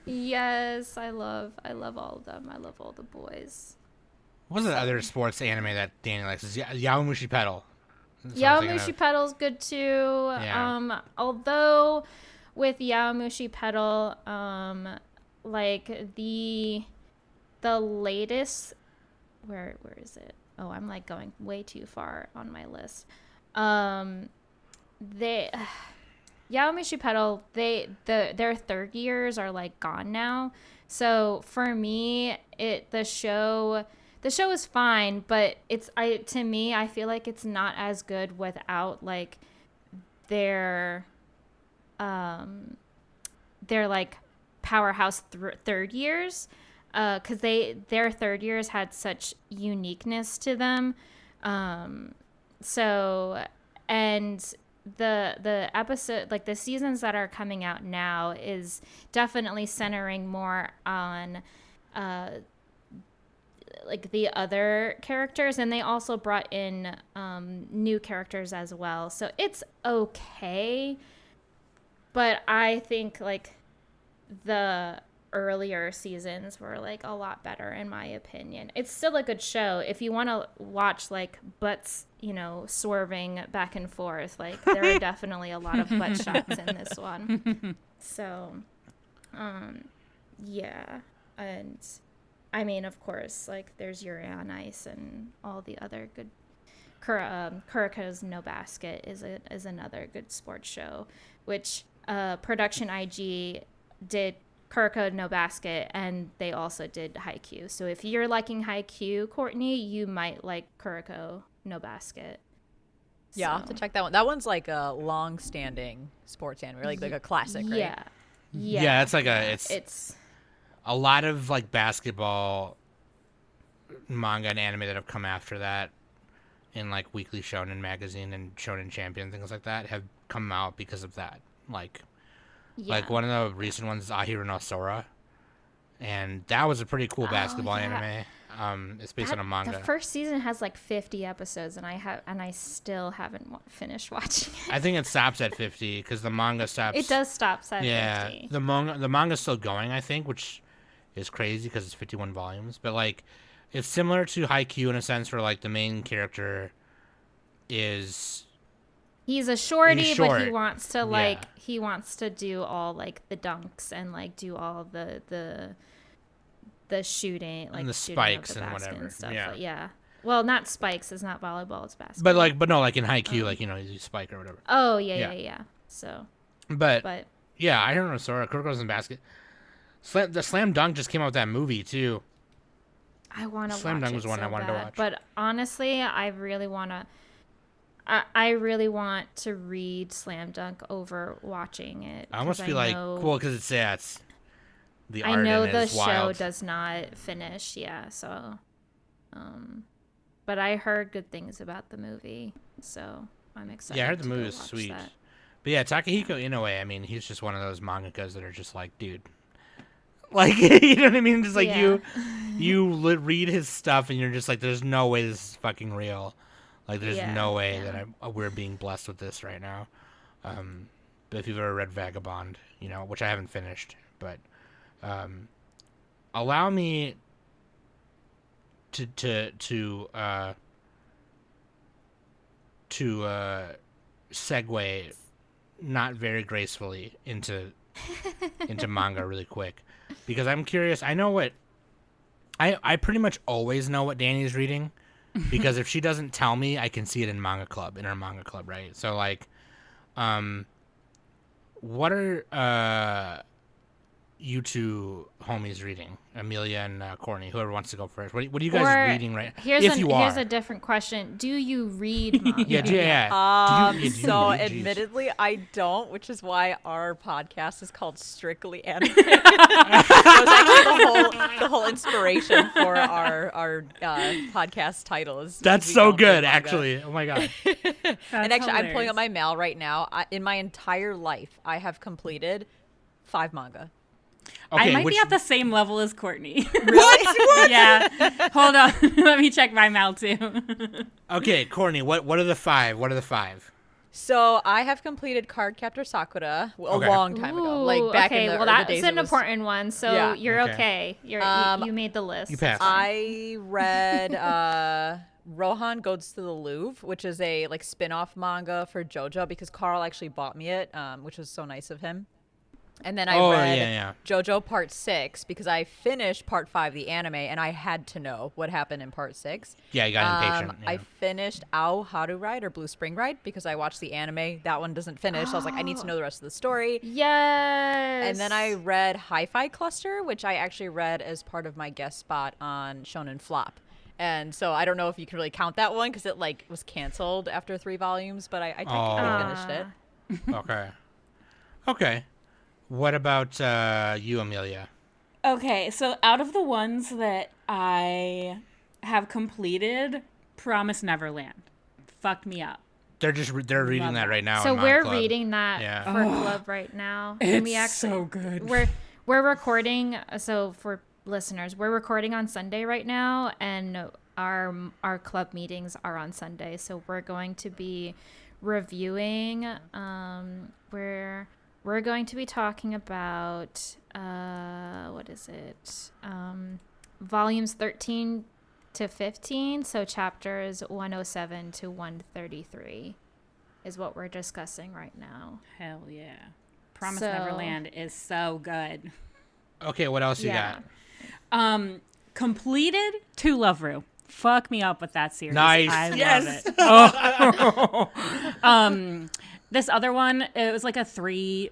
Yes, I love all of them. I love all the boys. What's the other sports anime that Danny likes? Is Yaomushi Pedal. That's what I'm thinking Yaomushi of. Pedal's good too. Yeah. Although with Yaomushi Pedal, like the latest, where is it? Oh, I'm like going way too far on my list. Yaomushi Pedal, their third years are like gone now. So for me, the show is fine, but to me, I feel like it's not as good without like their like powerhouse third years, because their third years had such uniqueness to them. So, and the episode, like the seasons that are coming out now, is definitely centering more on like the other characters, and they also brought in new characters as well. So it's okay, but I think like the earlier seasons were like a lot better in my opinion. It's still a good show if you want to watch like butts, you know, swerving back and forth. Like there are definitely a lot of butt shots in this one. So yeah, and I mean, of course, like there's Yuri on Ice and all the other good. Kuriko's No Basket is another good sports show, which Production IG did Kuriko No Basket, and they also did Haikyuu. So if you're liking Haikyuu, Courtney, you might like Kuriko No Basket. Yeah, I'll have to check that one. That one's like a long-standing sports anime, like a classic, right? Yeah. Yeah, it's like it's a lot of like basketball manga and anime that have come after that in like Weekly Shonen magazine and Shonen Champion, things like that, have come out because of that. Like Yeah. one of the recent ones is Ahiro no Sora, and that was a pretty cool basketball yeah. anime. It's based on a manga. The first season has like 50 episodes, and I still haven't finished watching it. I think it stops at 50 because the manga stops. It does stop at Yeah, 50. the manga's still going, I think, which is crazy because it's 51 volumes. But like, it's similar to Haikyuu in a sense where like the main character is He's a shorty, He's but he short. wants to Yeah. he wants to do all like the dunks and like do all the shooting, like And the shooting spikes of the and basket whatever. and stuff. Yeah. Yeah. Well, not spikes. It's not volleyball. It's basketball. but no, like in Haikyuu, like you spike or whatever. Oh Yeah. yeah. So, But but yeah, I don't know. Sora, Kuroko's in basket. The Slam Dunk just came out with that movie too. I want to watch Slam Dunk it was one so I wanted to bad. watch. But honestly, I really want to. I really want to read Slam Dunk over watching it. I almost 'cause feel like know- cool because it's the art I know in it the is show wild. does not finish, yeah. So, but I heard good things about the movie, so I'm excited. Yeah, I heard the to go movie was watch sweet. that. But yeah, Takahiko Inoue, I mean, he's just one of those mangakas that are just like, dude. Like, you know what I mean? Just like Yeah. read his stuff and you're just like, there's no way this is fucking real. Like, there's Yeah, no way yeah. that we're being blessed with this right now. But if you've ever read Vagabond, which I haven't finished, but allow me to segue not very gracefully into manga really quick because I'm curious. I know what I pretty much always know what Danny's reading because if she doesn't tell me, I can see it in our manga club, right? So like, what are you two homies reading? Amelia and Courtney, whoever wants to go first. What are you guys Or reading right now? Here's If you are. here's a different question. Do you read manga? Yeah, do you So read? Jeez. admittedly, I don't, which is why our podcast is called Strictly Anime. That was actually the whole inspiration for our podcast titles. That's so good, actually. Oh my god. And actually, I'm pulling hilarious. up my mail right now. In my entire life, I have completed 5 manga. Okay, I might which, be at the same level as Courtney. Really? Yeah. Hold on. Let me check my mail too. okay, Courtney, what are the 5? What are the 5? So I have completed Cardcaptor Sakura a Okay. long time ago, like back okay, in the, well, the that's days an it was- important one. So Yeah. you're Okay. okay. You made the list. You passed. I read Rohan Goes to the Louvre, which is a like spin-off manga for JoJo because Carl actually bought me it, which was so nice of him. And then I read yeah. JoJo Part 6 because I finished Part 5, the anime, and I had to know what happened in Part 6. Yeah, you got impatient. I finished Ao Haru Ride or Blue Spring Ride because I watched the anime. That one doesn't finish. So I was like, I need to know the rest of the story. Yes. And then I read Hi-Fi Cluster, which I actually read as part of my guest spot on Shonen Flop. And so I don't know if you can really count that one because it like was canceled after 3 volumes, but I technically finished it. Okay. What about you, Amelia? Okay, so out of the ones that I have completed, Promise Neverland fucked me up. They're reading Love that that. right now. So in we're Mon Club. reading that Yeah. for club right now. It's And we actually so good. we're recording. So for listeners, we're recording on Sunday right now, and our club meetings are on Sunday. So we're going to be reviewing. We're going to be talking about what is it? Volumes 13 to 15. So chapters 107 to 133 is what we're discussing right now. Hell yeah. Promise So- Neverland is so good. Okay, what else you Yeah. got? Completed To Love Ru. Fuck me up with that series. Nice. I Yes. love it. Oh. This other one, it was like a three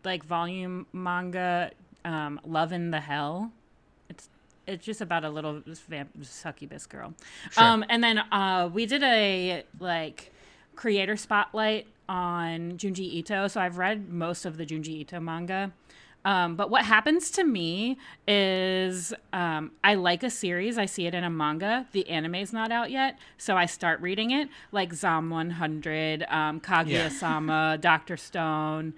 like volume manga, Love in the Hell. It's just about a little succubus girl. Sure. And then we did a like creator spotlight on Junji Ito. So I've read most of the Junji Ito manga. But what happens to me is I like a series. I see it in a manga. The anime's not out yet. So I start reading it, like Zom 100, Kaguya-sama, Dr. Stone,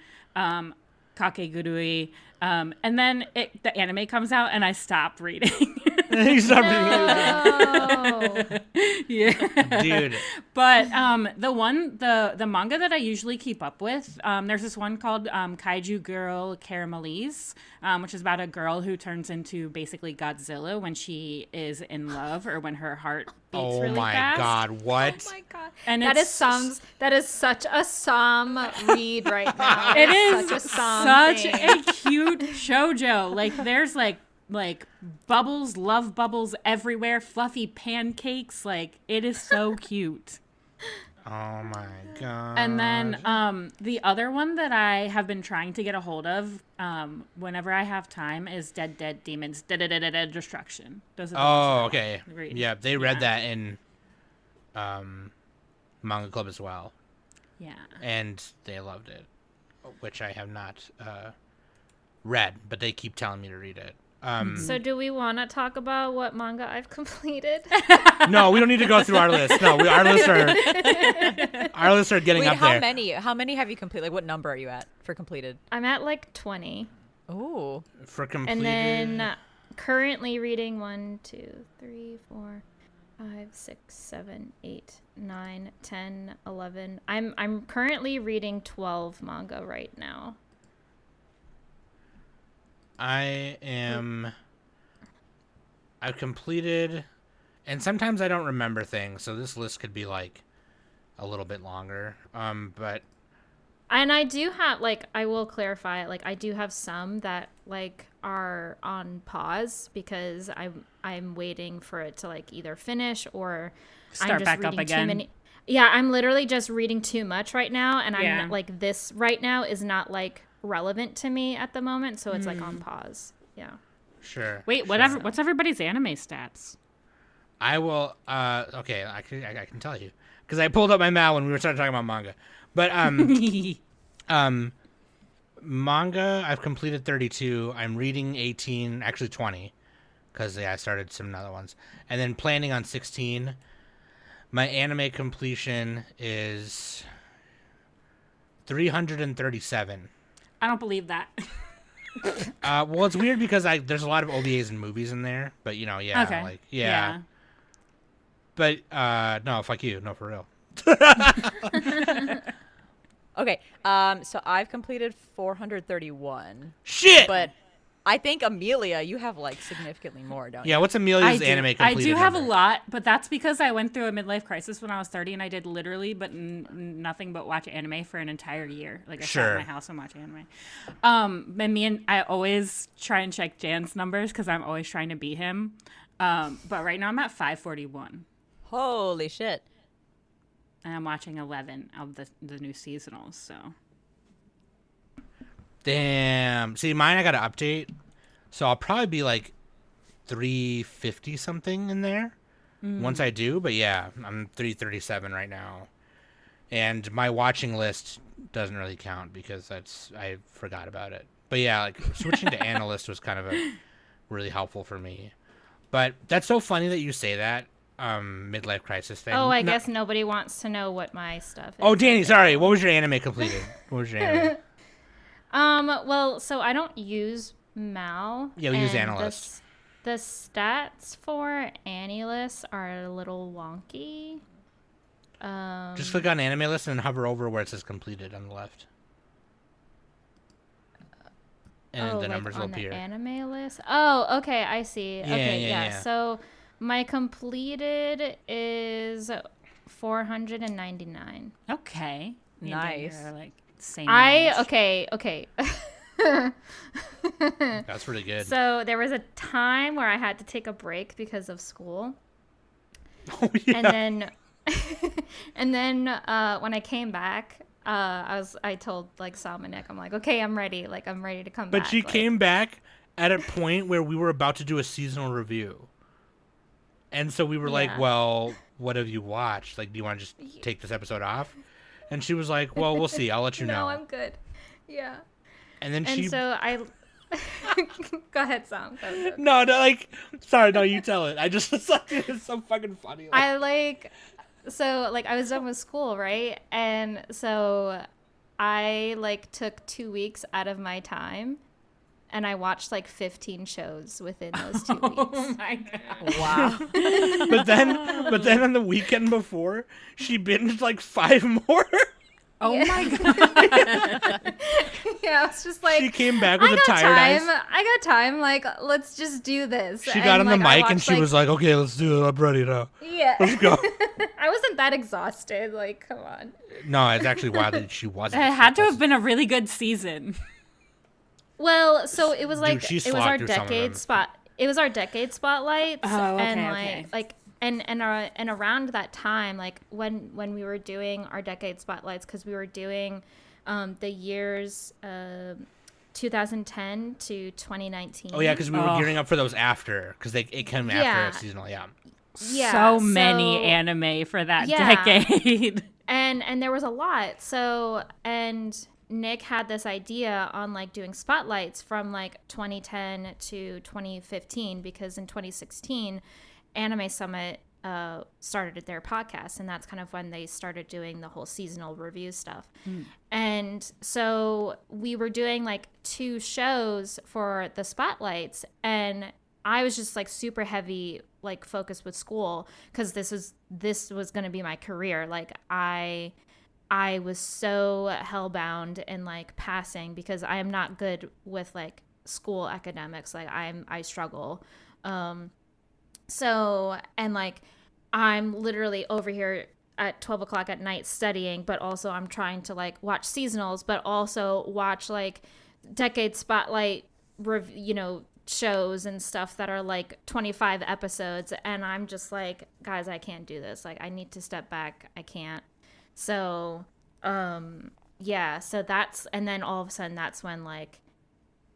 Kakegurui. And then the anime comes out and I stop reading. You stop No. Yeah. Dude. But the manga that I usually keep up with, there's this one called Kaiju Girl Caramelise, which is about a girl who turns into basically Godzilla when she is in love or when her heart beats really fast. God, what? Oh my god. And that is such a Som read right now. It is such a Som such thing. a cute shoujo. Like there's like bubbles, love bubbles everywhere, fluffy pancakes. Like it is so cute. Oh my god. And then the other one that I have been trying to get a hold of whenever I have time is Dead Demons Destruction. Those are the ones that I okay. read. Yeah, they read that in Manga Club as well. Yeah. And they loved it, which I have not read, but they keep telling me to read it. So do we want to talk about what manga I've completed? No, we don't need to go through our list. No, our lists are getting Wait, up how there. many? How many have you completed? Like, what number are you at for completed? I'm at like 20. Ooh. For completed. And then currently reading 1, 2, 3, 4, 5, 6, 7, 8, 9, 10, 11. I'm currently reading 12 manga right now. I've completed, and sometimes I don't remember things, so this list could be like a little bit longer. But And I do have, like, I will clarify, like, I do have some that, like, are on pause because I'm waiting for it to, like, either finish or I'm Start just back up reading again. too many. Yeah, I'm literally just reading too much right now, and Yeah. I'm, like, this right now is not, like, relevant to me at the moment, so it's, like, on pause. Yeah. sure. Wait, sure. what's everybody's anime stats? I will. Okay, I can tell you because I pulled up my mail when we were starting talking about manga. But manga, I've completed 32. I'm reading 18, actually 20, because I started some other ones, and then planning on 16. My anime completion is 337. I don't believe that. Well, it's weird because there's a lot of OVAs and movies in there, but yeah, Okay. like yeah. But no, fuck you, no, for real. Okay. So I've completed 431. Shit. But I think Amelia, you have like significantly more, don't you? Yeah, what's Amelia's anime completed I do have number? a lot, but that's because I went through a midlife crisis when I was 30 and I did literally nothing but watch anime for an entire year. Like I sat in my house and watch anime. And I always try and check Jan's numbers because I'm always trying to beat him. But right now I'm at 541. Holy shit. And I'm watching 11 of the new seasonals, so. Damn. See, mine I got to update, so I'll probably be like 350 something in there once I do. But yeah, I'm 337 right now, and my watching list doesn't really count because I forgot about it. But yeah, like switching to analyst was kind of really helpful for me. But that's so funny that you say that midlife crisis thing. Oh, I guess nobody wants to know what my stuff is. Oh, Danny, sorry. What was your anime completed? What was your anime? Well, so I don't use Mal. Yeah, we use and Analyst. The stats for Analyst are a little wonky. Just click on anime list and hover over where it says completed on the left. And the numbers will on appear. The anime list? Oh, okay, I see. Okay, yeah. So my completed is 499. Okay. Me and Danny Nice. are, like, same range. Okay. That's really good. So there was a time where I had to take a break because of school. Oh, yeah. And then when I came back, I told like Sam and Nick, I'm like, okay, I'm ready. Like I'm ready to come back. But she came back at a point where we were about to do a seasonal review. And so we were like, Yeah. well, what have you watched? Like, do you want to just take this episode off? And she was like, well, we'll see. I'll let you know. No, I'm good. Yeah. And then And she so Go ahead, Sam. No, like, sorry, no, you tell it. I just thought it was so fucking funny. I I was done with school, right? And so I took 2 weeks out of my time and I watched 15 shows within those 2 weeks. Oh my god! Wow. but then on the weekend before, she binged 5 more. Oh my god! Yeah, I was just She came back with a tired eyes. I got time. Let's just do this. She got on the mic and she was like, "Okay, let's do it. I'm ready now. Yeah, Let's go." I wasn't that exhausted. Come on. No, it's actually wild that she wasn't. It had to have been a really good season. Well, so it was Dude, she it was slogged our through some of them. decade spot. It was our decade spotlights, Oh, okay, and okay. and around that time, when we were doing our decade spotlights, because we were doing the years 2010 to 2019. Oh yeah, because we were gearing up for those after, because it came Yeah. after seasonal. Yeah. Yeah, So many anime for that Yeah. decade. and there was a lot. So and Nick had this idea on doing spotlights from 2010 to 2015, because in 2016 Anime Summit started their podcast, and that's kind of when they started doing the whole seasonal review stuff. And so we were doing 2 shows for the spotlights, and I was just super heavy focused with school, because this was going to be my career. I was so hellbound in passing, because I am not good with school academics. I struggle. So, and I'm literally over here at 12 o'clock at night studying, but also I'm trying to watch seasonals, but also watch decade spotlight shows and stuff that are 25 episodes. And I'm just guys, I can't do this. I need to step back. I can't. So, yeah, so that's, and then all of a sudden that's when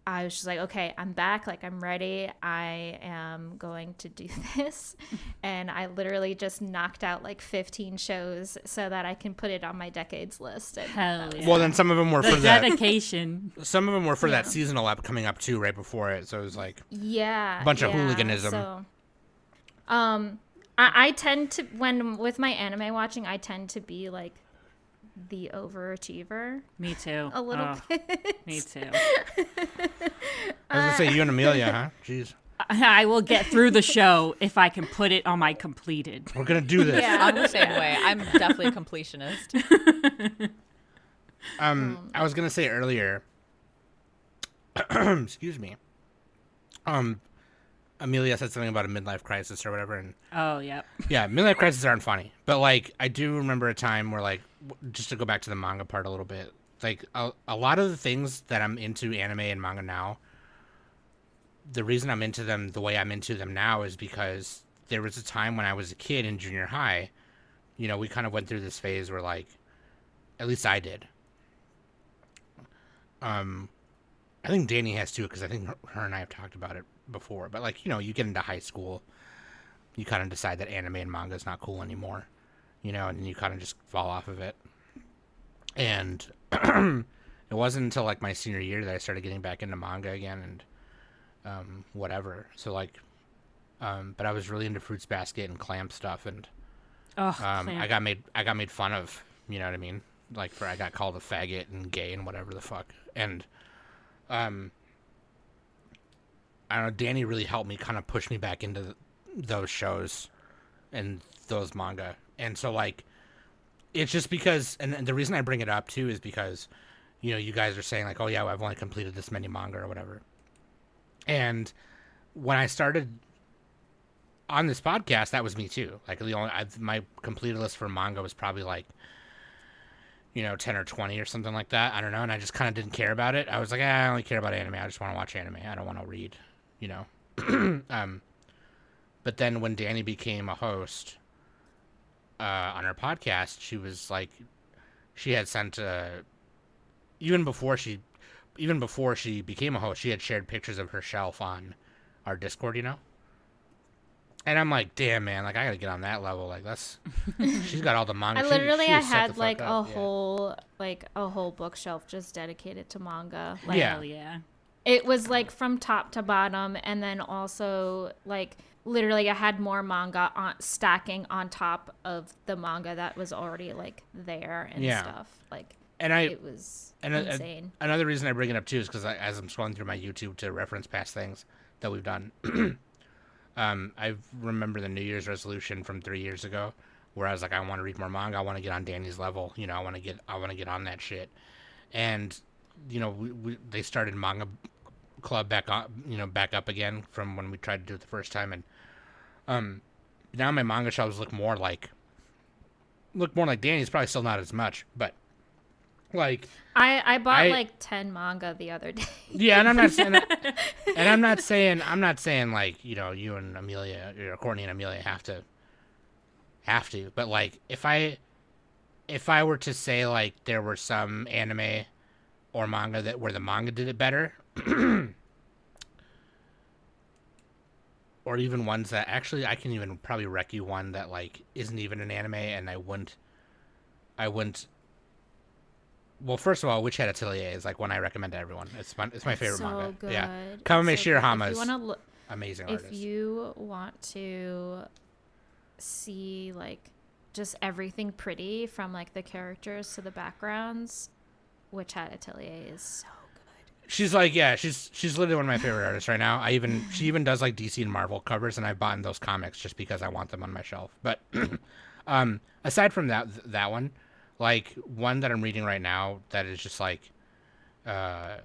I was just okay, I'm back. I'm ready. I am going to do this. And I literally just knocked out 15 shows so that I can put it on my decades list. And Hell yeah. Well, then some of them were The for that. dedication. Some of them were for that seasonal app coming up too, right before it. So it was a yeah, bunch of hooliganism. So, I tend to, when with my anime watching, I tend to be the overachiever Me too. a little bit. Me too. I was gonna say you and Amelia, huh? Jeez, I will get through the show if I can put it on my completed. we're gonna do this. I'm the same way. I'm definitely a completionist. I was gonna say earlier. Excuse me. Amelia said something about a midlife crisis or whatever, and Oh, yep. yeah, midlife crises aren't funny, but I do remember a time where just to go back to the manga part a little bit, a lot of the things that I'm into anime and manga now, the reason I'm into them the way I'm into them now is because there was a time when I was a kid in junior high, we kind of went through this phase where at least I did. I think Danny has too, because I think her and I have talked about it before, but you get into high school, you kind of decide that anime and manga is not cool anymore, and then you kind of just fall off of it. And it wasn't until my senior year that I started getting back into manga again, and whatever. So but I was really into Fruits Basket and Clamp stuff, and Clamp. I got made fun of, you know what I mean? I got called a faggot and gay and whatever the fuck. And I don't know, Danny really helped me kind of push me back into those shows and those manga. And so it's just because, and the reason I bring it up too is because, you guys are saying oh yeah, I've only completed this many manga or whatever. And when I started on this podcast, that was me too. My completed list for manga was probably 10 or 20 or something like that. I don't know. And I just kind of didn't care about it. I was I only care about anime. I just want to watch anime. I don't want to read, But then when Danny became a host on her podcast, she was she had sent even before she became a host, she had shared pictures of her shelf on our Discord, And I'm damn, man, I gotta get on that level. That's she's got all the manga. I had a whole bookshelf just dedicated to manga. Yeah. Hell yeah. it was like from top to bottom, and then also like literally I had more manga stacking on top of the manga that was already like there and stuff. Like, and it was insane. Another reason I bring it up too is because as I'm scrolling through my YouTube to reference past things that we've done, I remember the New Year's resolution from 3 years ago, where I was like, I want to read more manga. I want to get on Danny's level. You know, I want to get on that shit. And, you know, they started manga club back up again from when we tried to do it the first time. And now my manga shelves look more like Danny's. Probably still not as much, but like I bought like 10 manga the other day. Yeah, and I'm not saying I'm not saying like, you know, you and Amelia or Courtney and Amelia have to, but like if I were to say like there were some anime or manga where the manga did it better, or even ones that actually I can even probably rec you one that like isn't even an anime, and I wouldn't. Well, first of all, Witch Hat Atelier is like one I recommend to everyone. It's my favorite manga. Good. Yeah, Kamame Shirahama is amazing if artist. If you want to see like just everything pretty from like the characters to the backgrounds, Witch Hat Atelier is so good. She's like, yeah, she's literally one of my favorite artists right now. She even does like DC and Marvel covers, and I've bought those comics just because I want them on my shelf. But aside from that one, like one that I'm reading right now that is just like, or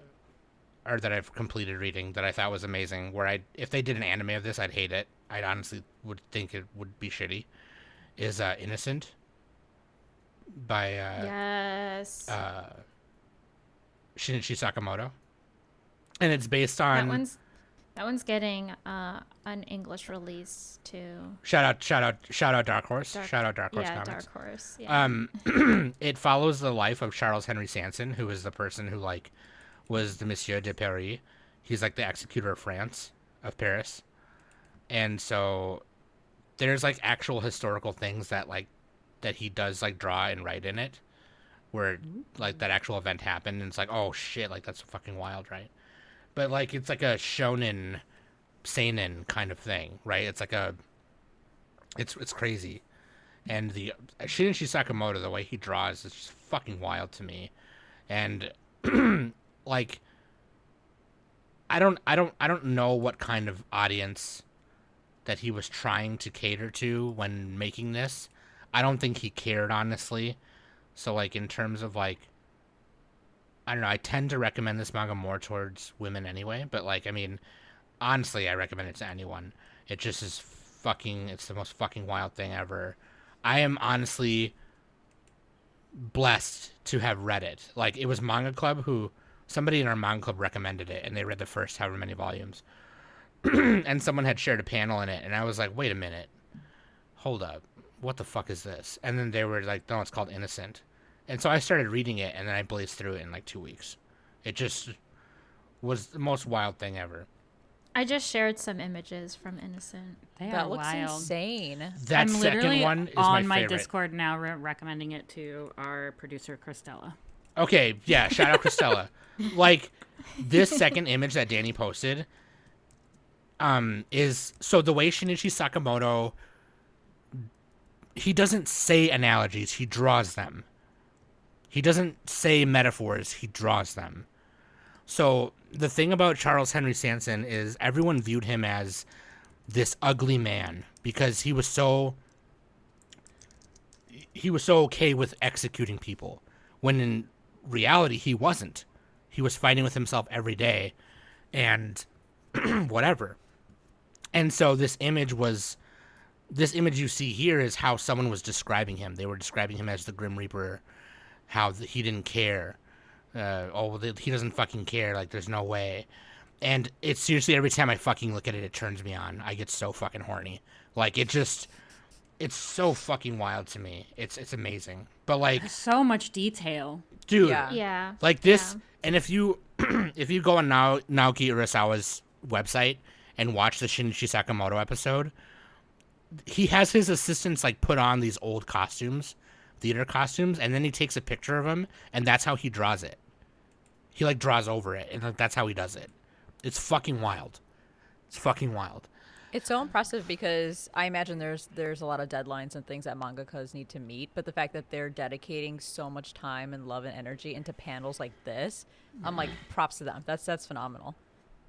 that I've completed reading that I thought was amazing, where if they did an anime of this, I'd hate it. I honestly would think it would be shitty, is Innocent by yes. Shinichi Sakamoto. And it's based on that one's getting an English release too. Shout out Dark Horse. Shout out Dark Horse yeah, Comics. Dark Horse. Yeah. It follows the life of Charles Henry Sanson, who is the person who like was the Monsieur de Paris. He's like the executor of Paris. And so there's like actual historical things that he does like draw and write in it, where like that actual event happened, and it's like, oh shit, like that's fucking wild, right? But like it's like a shonen seinen kind of thing, right? It's like it's crazy. And the Shinichi Sakamoto, the way he draws is just fucking wild to me. And like I don't know what kind of audience that he was trying to cater to when making this. I don't think he cared, honestly. So like in terms of like, I don't know, I tend to recommend this manga more towards women anyway, but like, I mean, honestly, I recommend it to anyone. It just is it's the most fucking wild thing ever. I am honestly blessed to have read it. Like, it was Manga Club somebody in our Manga Club recommended it, and they read the first however many volumes. And someone had shared a panel in it, and I was like, wait a minute. Hold up. What the fuck is this? And then they were like, no, it's called Innocent. And so I started reading it, and then I blazed through it in like 2 weeks. It just was the most wild thing ever. I just shared some images from Innocent. That looks insane. That I'm second one is on my my favorite. Discord now recommending it to our producer, Christella. Okay, yeah, shout out Christella. Like, this second image that Danny posted is... So the way Shinichi Sakamoto... He doesn't say analogies, he draws them. He doesn't say metaphors, he draws them. So the thing about Charles Henry Sanson is everyone viewed him as this ugly man because he was so okay with executing people, when in reality he wasn't. He was fighting with himself every day and whatever. And so this image you see here is how someone was describing him. They were describing him as the Grim Reaper, how he didn't care. He doesn't fucking care. Like, there's no way. And it's seriously, every time I fucking look at it, it turns me on. I get so fucking horny. Like, it's so fucking wild to me. It's amazing. But like, there's so much detail, dude. Yeah. Like this, and if you go on Naoki Urasawa's website and watch the Shinichi Sakamoto episode, he has his assistants like put on these old theater costumes, and then he takes a picture of them, and that's how he draws it. He like draws over it, and like, that's how he does it. It's fucking wild. It's fucking wild. It's so impressive because I imagine there's a lot of deadlines and things that mangakas need to meet, but the fact that they're dedicating so much time and love and energy into panels like this, I'm like, props to them. That's phenomenal.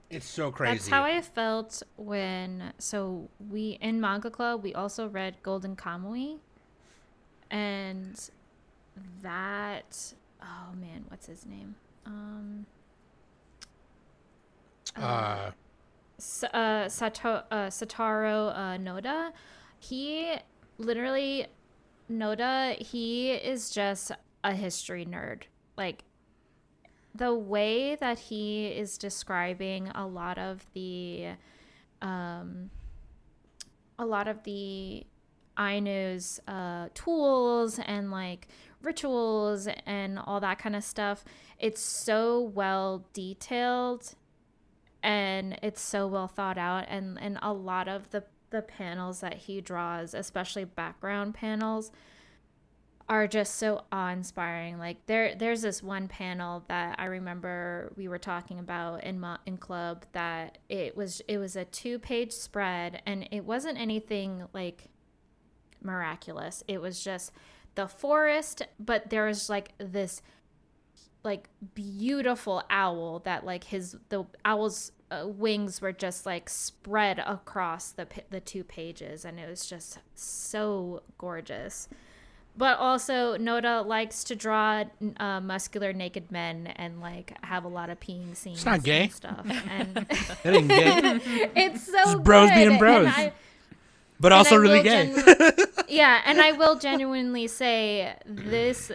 It's so crazy. That's how I felt we in Manga Club, we also read Golden Kamui. And that, oh man, what's his name? Satoru Noda. He literally, Noda, he is just a history nerd. Like, the way that he is describing a lot of the Ainu's tools and like rituals and all that kind of stuff, it's so well detailed and it's so well thought out, and a lot of the panels that he draws, especially background panels, are just so awe-inspiring. Like there's this one panel that I remember we were talking about in club, that it was a 2-page spread, and it wasn't anything like miraculous. It was just the forest, but there was like this like beautiful owl that like the owl's wings were just like spread across the 2 pages, and it was just so gorgeous. But also, Noda likes to draw muscular naked men and like have a lot of peeing scenes. It's not gay. And stuff. And That ain't gay. it's so It's bros good. being bros. But also really gay. Yeah, and I will genuinely say this.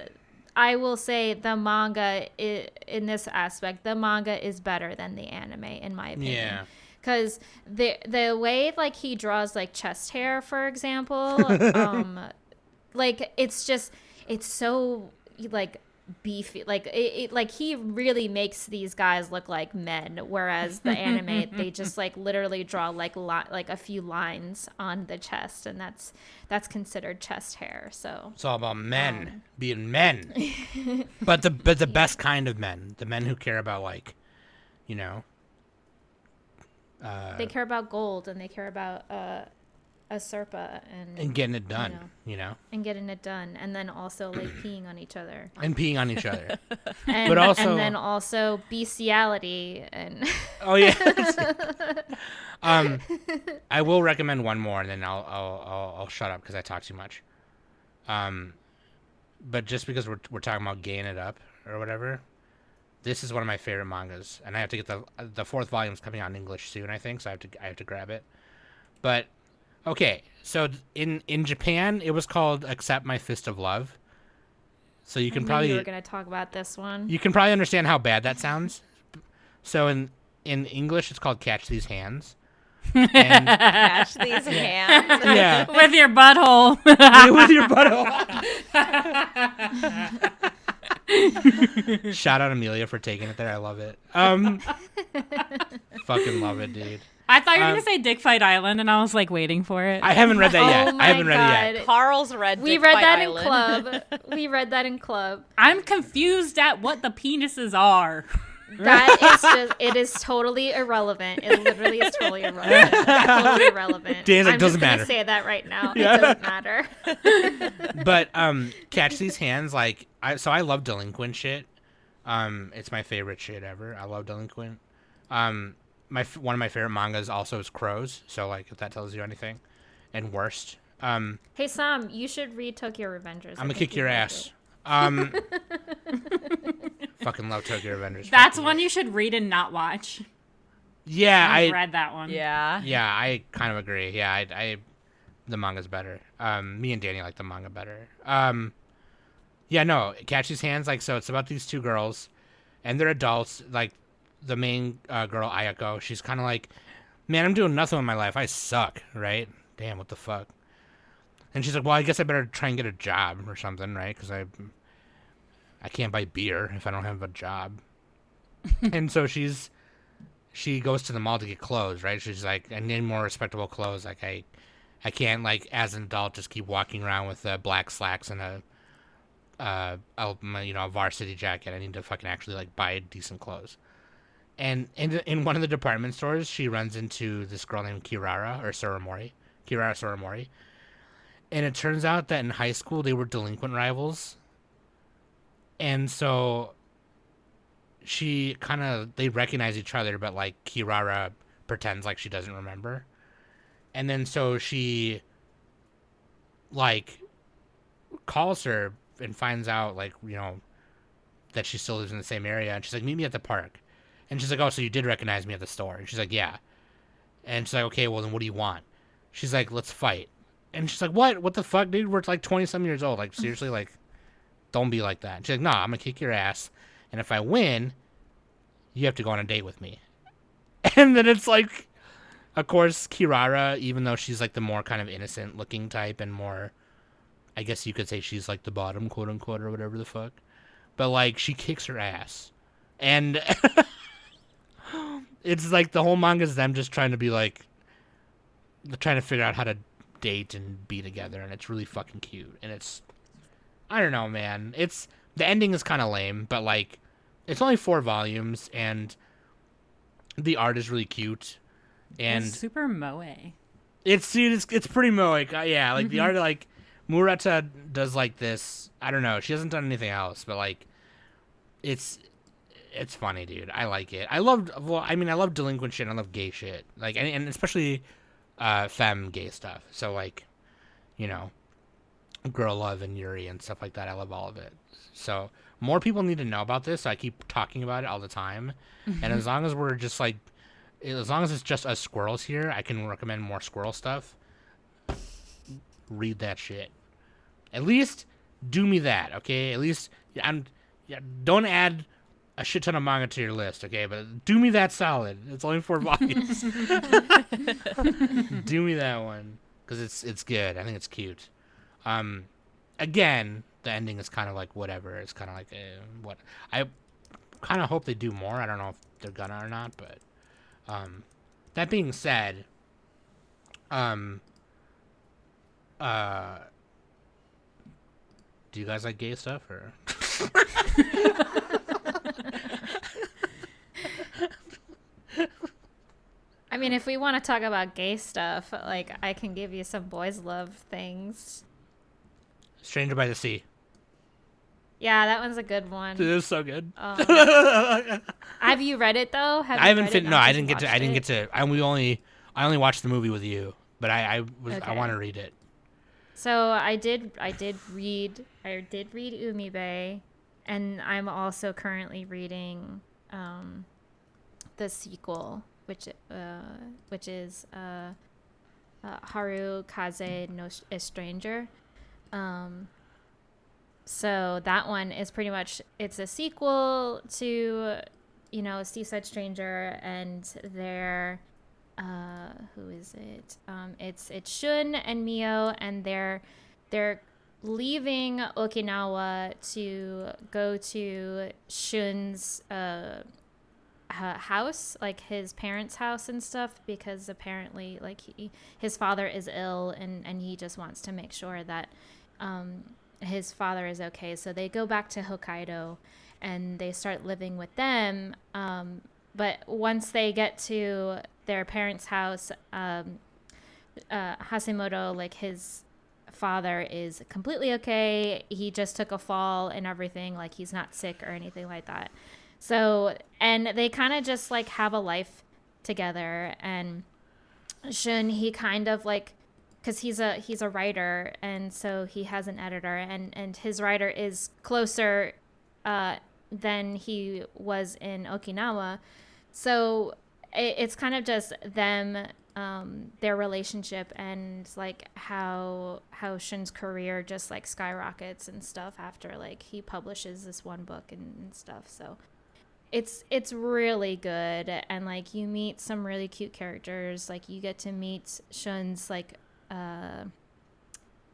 I will say the manga, in this aspect, the manga is better than the anime, in my opinion. Yeah. Because the way like he draws like chest hair, for example, like it's so like beefy, like it like he really makes these guys look like men, whereas the anime they just like literally draw like a few lines on the chest, and that's considered chest hair. So It's all about men being men, but the best kind of men, the men who care about like, you know, they care about gold, and they care about a Serpa and getting it done, you know, and getting it done, and then also like peeing on each other, and peeing on each other. and, But also- and then also bestiality and Oh yeah. I will recommend one more, and then I'll shut up because I talk too much. But just because we're talking about gaying it up or whatever, this is one of my favorite mangas, and I have to get the 4th volume's coming out in English soon, I think, so I have to grab it. But okay, so in Japan it was called Accept My Fist of Love. So you can probably you were gonna talk about this one. You can probably understand how bad that sounds. So in English it's called Catch These Hands. And, Catch these hands. yeah. With your butthole. With your butthole. Shout out Amelia for taking it there. I love it. Fucking love it, dude. I thought you were going to say Dick Fight Island, and I was like waiting for it. I haven't read that yet. Oh my I haven't read it yet. God. Carl's read. We Dick read Fight that Island. in club. We read that in club. I'm confused at what the penises are. That is just, it is totally irrelevant. It literally is totally irrelevant. Totally irrelent. Dan's like, I'm doesn't just gonna matter. say that right now. It doesn't matter. But Catch These Hands, like, I love delinquent shit. It's my favorite shit ever. I love delinquent. One of my favorite mangas also is Crows. So like, if that tells you anything, and Worst. Hey Sam, you should read Tokyo Revengers. I'm gonna kick your ass. Fucking love Tokyo Revengers. That's Fuck one you. you should read and not watch. Yeah, I've read that one. Yeah. Yeah, I kind of agree. Yeah, I the manga's better. Me and Danny like the manga better. Yeah, no, Catch These Hands, like, so it's about these 2 girls, and they're adults. Like, the main girl, Ayako, she's kind of like, man, I'm doing nothing with my life. I suck, right? Damn, what the fuck? And she's like, well, I guess I better try and get a job or something, right? Because I can't buy beer if I don't have a job. And so she goes to the mall to get clothes, right? She's like, I need more respectable clothes. Like, I can't, like, as an adult, just keep walking around with black slacks and a varsity jacket. I need to fucking actually, like, buy decent clothes. And in one of the department stores, she runs into this girl named Kirara Soromori. And it turns out that in high school, they were delinquent rivals. And so they recognize each other, but like Kirara pretends like she doesn't remember. And then so she like calls her and finds out like, that she still lives in the same area. And she's like, meet me at the park. And she's like, oh, so you did recognize me at the store. And she's like, yeah. And she's like, okay, well then what do you want? She's like, let's fight. And she's like, what the fuck, dude? We're like 20-some years old. Like, seriously, like, don't be like that. And she's like, nah, I'm gonna kick your ass. And if I win, you have to go on a date with me. And then it's like, of course, Kirara, even though she's like the more kind of innocent looking type and more, I guess you could say she's like the bottom, quote unquote, or whatever the fuck. But like, she kicks her ass. And it's like the whole manga is them just trying to be like, trying to figure out how to date and be together. And it's really fucking cute. And it's, I don't know, man. The ending is kind of lame, but like, it's only 4 volumes and the art is really cute. And it's super moe. It's pretty moeic. Yeah, like the art, like Murata does like this. I don't know. She hasn't done anything else, but like, it's funny, dude. I like it. I love delinquent shit. I love gay shit. Like, and especially femme gay stuff. So like, girl love and Yuri and stuff like that. I love all of it. So more people need to know about this. So I keep talking about it all the time. And as long as we're just like, as long as it's just us squirrels here, I can recommend more squirrel stuff. Read that shit. At least do me that, okay? At least don't add a shit ton of manga to your list, okay? But do me that solid. It's only 4 volumes. Do me that one because it's good. I think it's cute. Again, the ending is kind of like whatever. It's kind of like what I kind of hope they do more. I don't know if they're gonna or not, but that being said, do you guys like gay stuff or? I mean, if we want to talk about gay stuff, like I can give you some boys love things. Stranger by the Sea. Yeah, that one's a good one. It is so good. Have you read it though? I haven't fit. No, I didn't get to. I only watched the movie with you, but I want to read it. So I did read Umibe, and I'm also currently reading the sequel, which is Haru Kaze no Stranger. So that one is pretty much, it's a sequel to, Seaside Stranger, and their who is it? It's Shun and Mio, and they're leaving Okinawa to go to Shun's house, like his parents' house and stuff, because apparently like his father is ill, and he just wants to make sure that his father is okay. So they go back to Hokkaido and they start living with them. But once they get to their parents' house, Hashimoto, like his father, is completely okay. He just took a fall and everything. Like he's not sick or anything like that. So, and they kind of just like have a life together. And Shun, he kind of like, because he's a writer, and so he has an editor, and his writer is closer than he was in Okinawa. So it's kind of just them, their relationship, and like how Shun's career just like skyrockets and stuff after like he publishes this one book and stuff. So it's really good, and like you meet some really cute characters. Like you get to meet Shun's like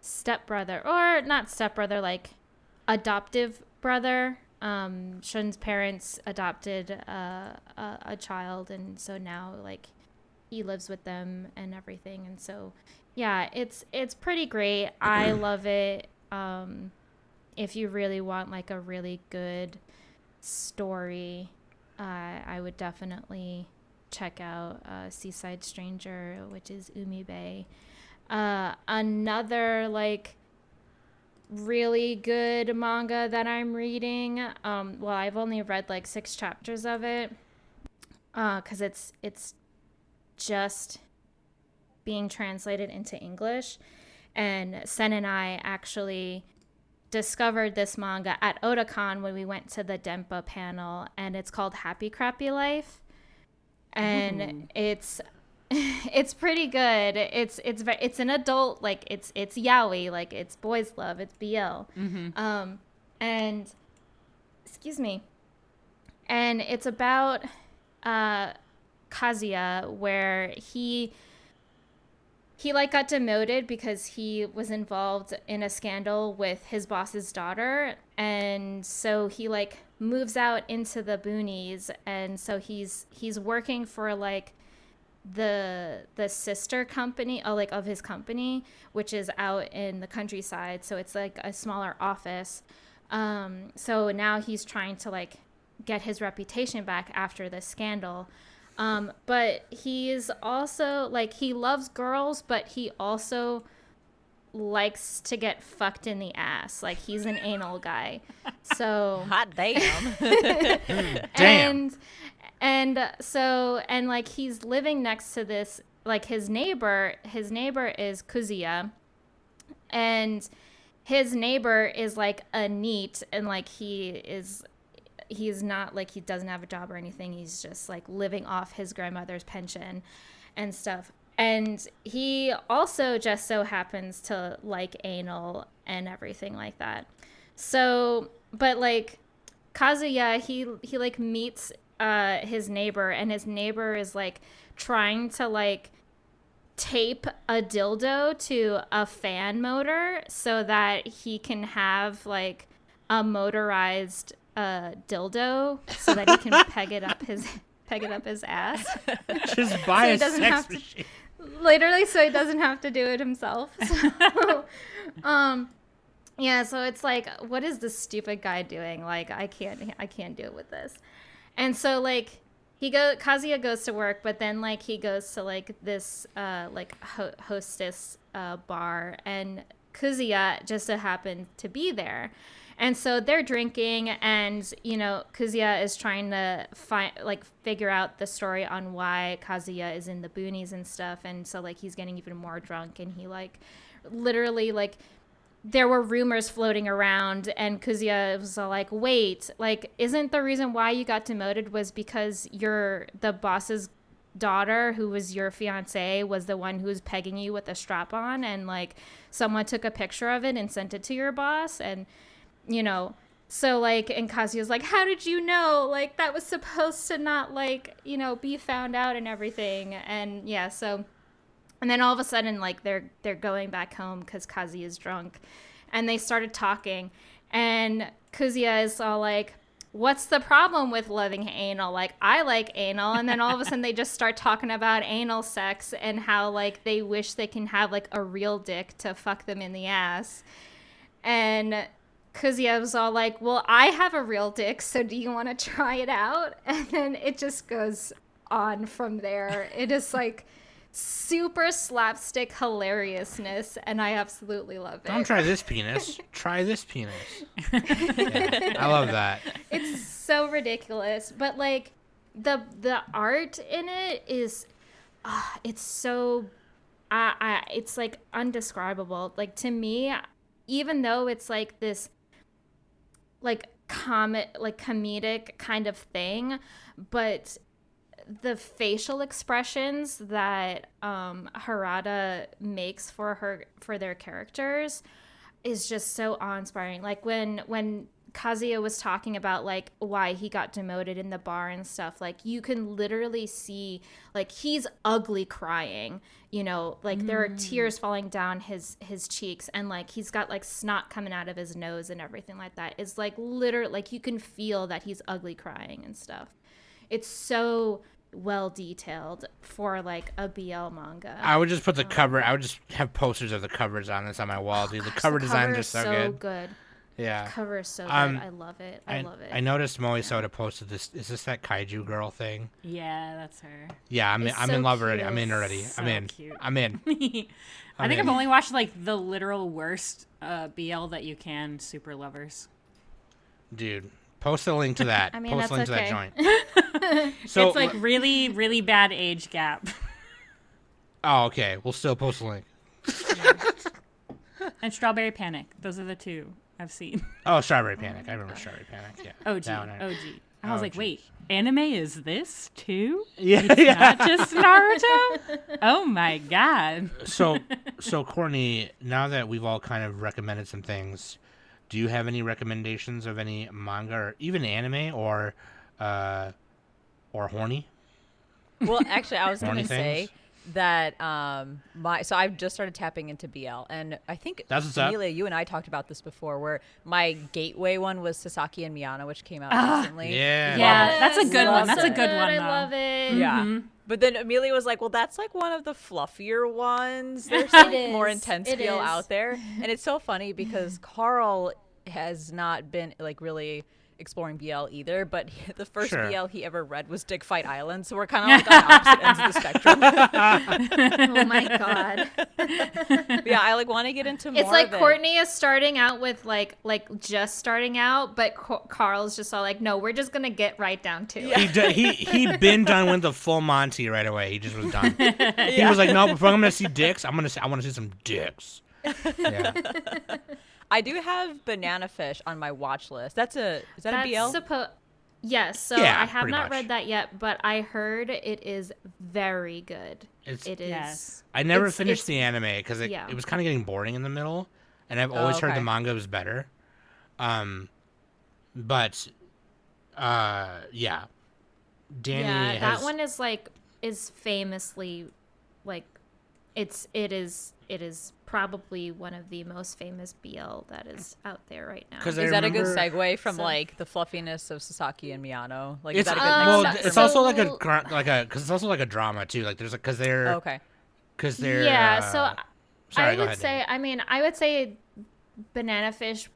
stepbrother, or not stepbrother, like adoptive brother. Shun's parents adopted a child, and so now like he lives with them and everything. And so yeah, it's pretty great. I love it. If you really want like a really good story, I would definitely check out Seaside Stranger, which is Umi Bay. Another like really good manga that I'm reading. Well, I've only read like 6 chapters of it, because it's just being translated into English. And Sen and I actually discovered this manga at Otakon when we went to the Dempa panel, and it's called Happy Crappy Life. And it's pretty good. It's an adult, like it's yaoi, like it's boys love, it's BL. And excuse me. And it's about Kazuya, where he like got demoted because he was involved in a scandal with his boss's daughter, and so he like moves out into the boonies, and so he's working for like the sister company of his company, which is out in the countryside, so it's like a smaller office. So now he's trying to like get his reputation back after this scandal. But he's also like, he loves girls, but he also likes to get fucked in the ass. Like, he's an anal guy. So Hot damn. Damn. And so, and like, he's living next to this, like his neighbor is Kuzuya, and his neighbor is like a NEET, and like he's not like, he doesn't have a job or anything. He's just like living off his grandmother's pension and stuff. And he also just so happens to like anal and everything like that. So, but like Kazuya, he like meets his neighbor, and his neighbor is like trying to like tape a dildo to a fan motor so that he can have like a motorized dildo so that he can peg it up his ass. Just buy a sex machine. Literally, so he doesn't have to do it himself. So, yeah, so it's like, what is this stupid guy doing? Like, I can't deal with this. And so like Kazuya goes to work, but then like he goes to like this hostess bar, and Kuzuya just so happened to be there. And so they're drinking, and, you know, Kuzuya is trying to figure out the story on why Kazuya is in the boonies and stuff. And so, like, he's getting even more drunk, and he, like, literally, like, there were rumors floating around, and Kuzuya was all like, wait, like, isn't the reason why you got demoted was because the boss's daughter, who was your fiance, was the one who was pegging you with a strap on, and, like, someone took a picture of it and sent it to your boss, and... You know, so, like, and Kazuya's like, how did you know? Like, that was supposed to not, like, you know, be found out and everything. And, yeah, so, and then all of a sudden, like, they're going back home because Kazuya's drunk. And they started talking. And Kazuya is all like, what's the problem with loving anal? Like, I like anal. And then all of a sudden, they just start talking about anal sex and how, like, they wish they can have, like, a real dick to fuck them in the ass. And... Kazuya was all like, well, I have a real dick, so do you want to try it out? And then it just goes on from there. It is like super slapstick hilariousness, and I absolutely love it. Don't try this penis. Try this penis. Yeah, I love that. It's so ridiculous. But like the art in it is, it's so, it's like undescribable. Like to me, even though it's like this like comedic kind of thing, but the facial expressions that Harada makes for their characters is just so awe-inspiring. Like when Kazuya was talking about like why he got demoted in the bar and stuff, like you can literally see like he's ugly crying, you know, like there are tears falling down his cheeks, and like he's got like snot coming out of his nose and everything like that. It's like literally like you can feel that he's ugly crying and stuff. It's so well detailed for like a BL manga. I would just put the cover. I would just have posters of the covers on this on my wall, dude. The cover design is just so good. Yeah. Cover is so good. Um, I love it. I love it. I noticed Moe Soda posted this. Is this that kaiju girl thing? Yeah, that's her. Yeah, I'm It's in so love already. cute. I'm in already. So I'm in. cute. I'm in. I think in. I've only watched like the literal worst BL that you can, Super Lovers. Dude, post a link to that. I mean, Post a link that's to that joint. So It's like really, really bad age gap. oh, okay. We'll still post a link. And Strawberry Panic. Those are the two I've seen. Oh, Strawberry Panic. I remember Strawberry Panic. Yeah. OG. That one OG. I was like, OG. wait, anime is this too? Yeah, Not yeah. just Naruto? Oh my god. So Courtney, now that we've all kind of recommended some things, do you have any recommendations of any manga or even anime or horny? Well, actually, I was Horny going to say things? that so I've just started tapping into BL, and I think That's what's up. Amelia, you and I talked about this before, where my gateway one was Sasaki and Miyano, which came out recently. Yeah. Yeah, that's a Yes, good one. love That's a it. good one, I though. love it. Yeah. But then Amelia was like, well, that's like one of the fluffier ones. There's some It more is. intense It BL is. out there. And it's so funny because Carl has not been like really exploring BL either, but the first Sure. BL he ever read was Dick Fight Island. So we're kind of like on opposite ends of the spectrum. Oh my god. But yeah, I like want to get into more It's like of it. Courtney is starting out with like just starting out, but Carl's just all like, no, we're just gonna get right down to it. He been done with the full Monty right away. He just was done. He was like, no, before I'm gonna see dicks, I want to see some dicks. Yeah. I do have Banana Fish on my watch list. Is that a BL? Yes. So Yeah, I have pretty not much. read that yet, but I heard it is very good. It's- It is. Yes. I never It's- finished it's- the anime because it yeah. was kind of getting boring in the middle, and I've always heard okay. the manga was better. But yeah, Danny Yeah, has. that one is famously like it is probably one of the most famous BL that is out there right now. 'Cause I Is that a good remember- segue from So- like the fluffiness of Sasaki and Miyano? Like, It's is that a good well, next step it's for me? also like So- because it's also like a drama too. Like there's because they're Okay. because they're Yeah, so sorry, I go would ahead, say, Danny. I mean, I would say Banana Fish.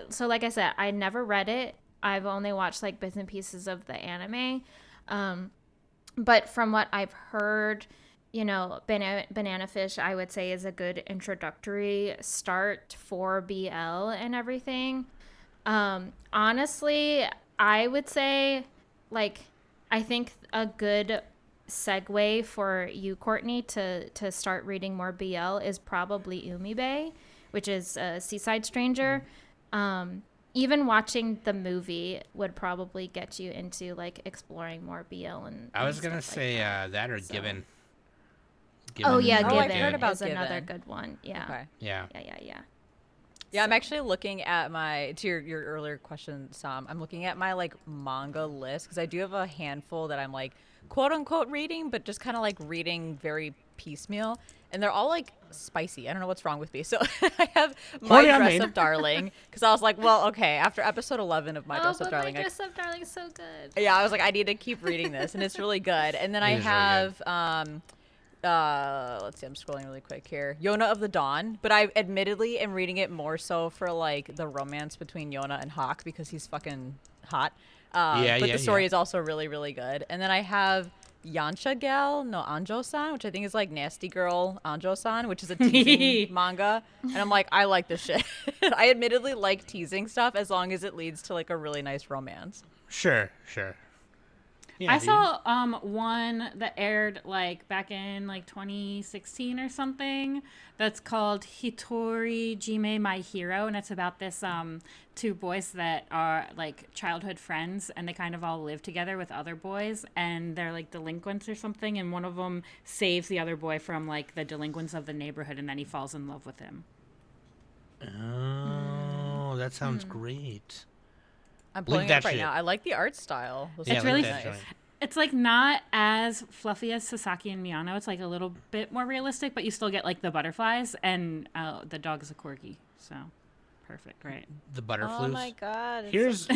So like I said, I never read it. I've only watched like bits and pieces of the anime. But from what I've heard, you know, Banana Fish, I would say is a good introductory start for BL and everything. Honestly, I would say, like, I think a good segue for you, Courtney, to start reading more BL is probably Umibe, which is a Seaside Stranger. Even watching the movie would probably get you into like exploring more BL and. I was and gonna stuff say like that or So- Given. Oh yeah, is Oh, really I've Given heard good. about is another Given. good one. Yeah. Okay. Yeah. Yeah, I'm actually looking at your earlier question, Sam. I'm looking at my like manga list because I do have a handful that I'm like quote unquote reading, but just kind of like reading very piecemeal, and they're all like spicy. I don't know what's wrong with me. So I have My Horny, I Dress mean. Up Darling because I was like, well, okay, after episode 11 of My Oh, Dress Up but Darling, My Dress Up Darling is so good. yeah, I was like, I need to keep reading this, and it's really good. And then It I is really have let's see, I'm scrolling really quick here. Yona of the Dawn, but I admittedly am reading it more so for like the romance between Yona and Hawk because he's fucking hot. But the story is also really, really good. And then I have Yancha Gal no Anjo-san, which I think is like Nasty Girl Anjo-san, which is a teasing manga. And I'm like, I like this shit. I admittedly like teasing stuff as long as it leads to like a really nice romance. Sure. Yeah, I dude. saw one that aired like back in like 2016 or something that's called Hitori Jime My Hero, and it's about this two boys that are like childhood friends, and they kind of all live together with other boys, and they're like delinquents or something, and one of them saves the other boy from like the delinquents of the neighborhood, and then he falls in love with him. Oh, that sounds great. I'm Link pulling it that up right shit. now. I like the art style. This Yeah, is It's really link that joint. It's like not as fluffy as Sasaki and Miyano. It's like a little bit more realistic, but you still get like the butterflies, and the dog is a corgi, so perfect, right? The butterflies. Oh my god. Here's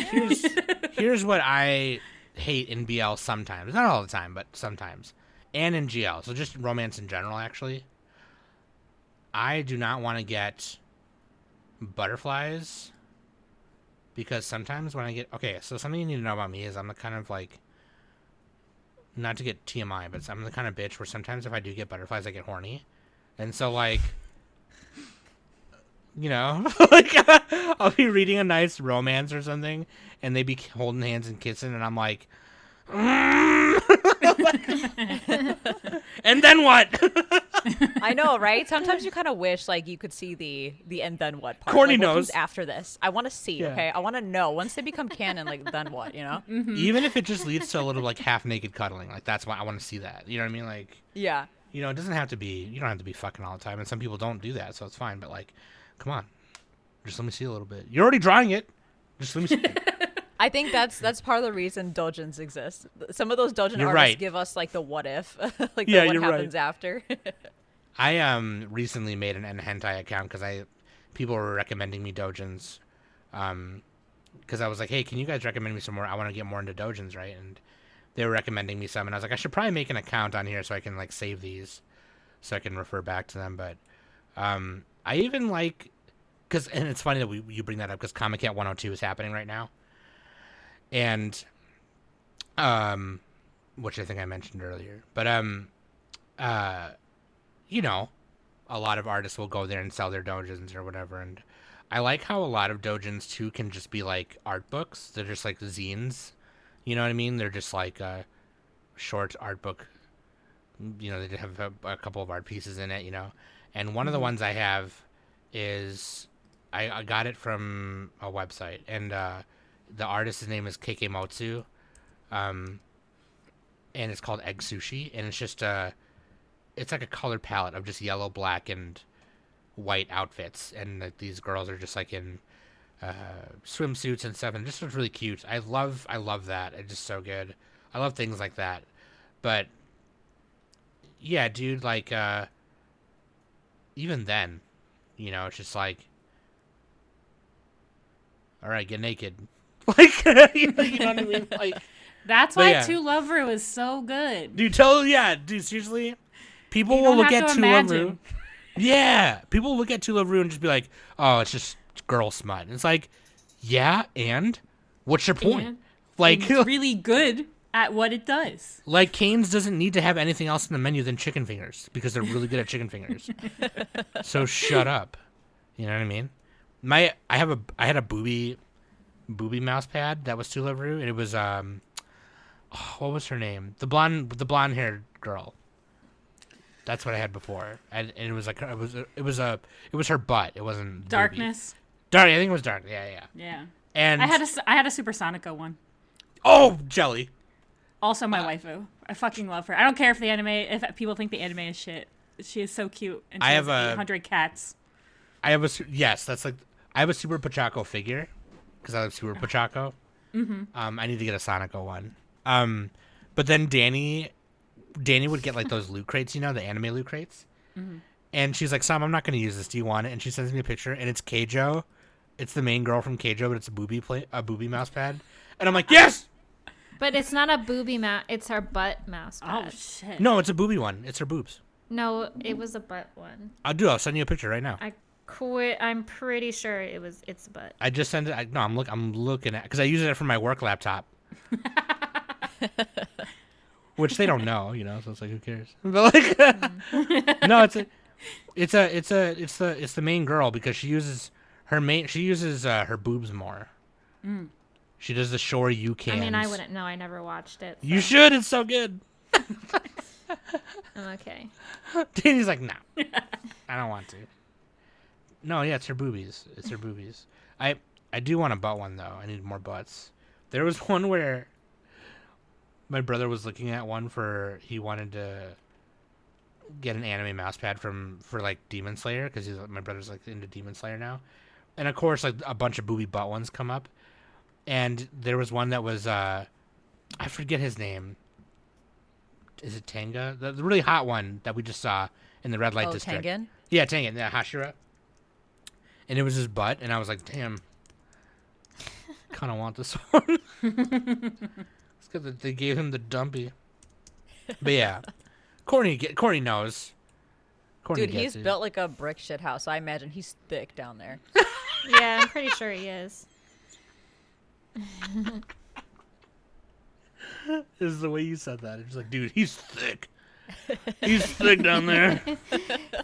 what I hate in BL sometimes. Not all the time, but sometimes. And in GL. So just romance in general, actually. I do not want to get butterflies because sometimes when I get so something you need to know about me is I'm the kind of like, not to get TMI, but I'm the kind of bitch where sometimes if I do get butterflies, I get horny, and so like, you know, like I'll be reading a nice romance or something, and they be holding hands and kissing, and I'm like, and then what? I know, right? Sometimes you kind of wish like you could see the and then what part. Courtney like, what knows. comes after this. I want to see. Yeah. Okay, I want to know once they become canon. Like then what? You know? Even if it just leads to a little like half naked cuddling, like that's why I want to see that. You know what I mean? Like, Yeah. you know, it doesn't have to be. You don't have to be fucking all the time, and some people don't do that, so it's fine. But like, come on, just let me see a little bit. You're already drawing it. Just let me see. I think that's part of the reason doujins exist. Some of those doujin You're artists right. give us like the what if, like Yeah, the what you're happens right. after. I recently made an hentai account because people were recommending me doujins, because I was like, hey, can you guys recommend me some more? I want to get more into doujins, right? And they were recommending me some, and I was like, I should probably make an account on here so I can like save these, so I can refer back to them. But I even like, and it's funny that you bring that up because Comic Cat 102 is happening right now, and which I think I mentioned earlier, but you know, a lot of artists will go there and sell their doujins or whatever, and I like how a lot of doujins too can just be like art books. They're just like zines, you know what I mean? They're just like a short art book. You know, they have a couple of art pieces in it, you know. And one of the ones I have is I got it from a website, and the artist's name is Kekemotsu, and it's called Egg Sushi, and it's just it's like a color palette of just yellow, black, and white outfits, and like these girls are just like in swimsuits and stuff, and it just looks really cute. I love that. It's just so good. I love things like that. But yeah, dude, like even then, you know, it's just like, all right, get naked. Like, you know what I mean? Like, That's why yeah. To Love Ru is so good. dude, seriously, people You will don't look have at to To Love Ru. imagine. Yeah, people will look at To Love Ru and just be like, oh, it's just girl smut. And it's like, yeah, and what's your point? And Like, it's really good at what it does. like Cane's doesn't need to have anything else in the menu than chicken fingers because they're really good at chicken fingers. So shut up. You know what I mean? I had a booby mouse pad that was To Love Ru, and it was what was her name? The blonde haired girl. That's what I had before, and it was like it was her butt. It wasn't Darkness. Dark. I think it was dark. Yeah. Yeah. And I had a Supersonica one. oh, jelly. Also my waifu. I fucking love her. I don't care if people think the anime is shit. She is so cute, and she I has have 800 cats. I have I have a Super Pachaco figure because I love Super Pachaco. Mm-hmm. I need to get a Sonico one. But then Danny would get like those loot crates, you know, the anime loot crates. Mm-hmm. And she's like, Sam, I'm not going to use this. Do you want it? And she sends me a picture, and it's Keijo. It's the main girl from Keijo, but it's a booby mouse pad. And I'm like, yes! But it's not a booby mouse. It's her butt mouse pad. Oh shit. No, it's a booby one. It's her boobs. No, it was a butt one. I'll send you a picture right now. I quit. I'm pretty sure it's a butt. I just sent it. I'm looking at, because I use it for my work laptop. Which they don't know, you know, so it's like, who cares? But like, no, it's the main girl because she uses her boobs more. Mm. She does the Shore You Can. I mean, I wouldn't know. I never watched it. So. You should. It's so good. Okay. Danny's like, no, I don't want to. No, yeah, it's her boobies. It's her boobies. I do want a butt one though. I need more butts. There was one where my brother was looking at one he wanted to get an anime mouse pad for like Demon Slayer because my brother's like into Demon Slayer now, and of course like a bunch of booby butt ones come up, and there was one that was I forget his name. Is it Tenga? The really hot one that we just saw in the red light district. Tengen? Yeah, Tengen. Yeah, Hashira. And it was his butt, and I was like, damn, kind of want this one. It's because they gave him the dumpy. But yeah, Courtney knows. Courtney Dude, he's gets it. built like a brick shit house, so I imagine he's thick down there. Yeah, I'm pretty sure he is. This is the way you said that. It's like, dude, he's thick. He's thick down there.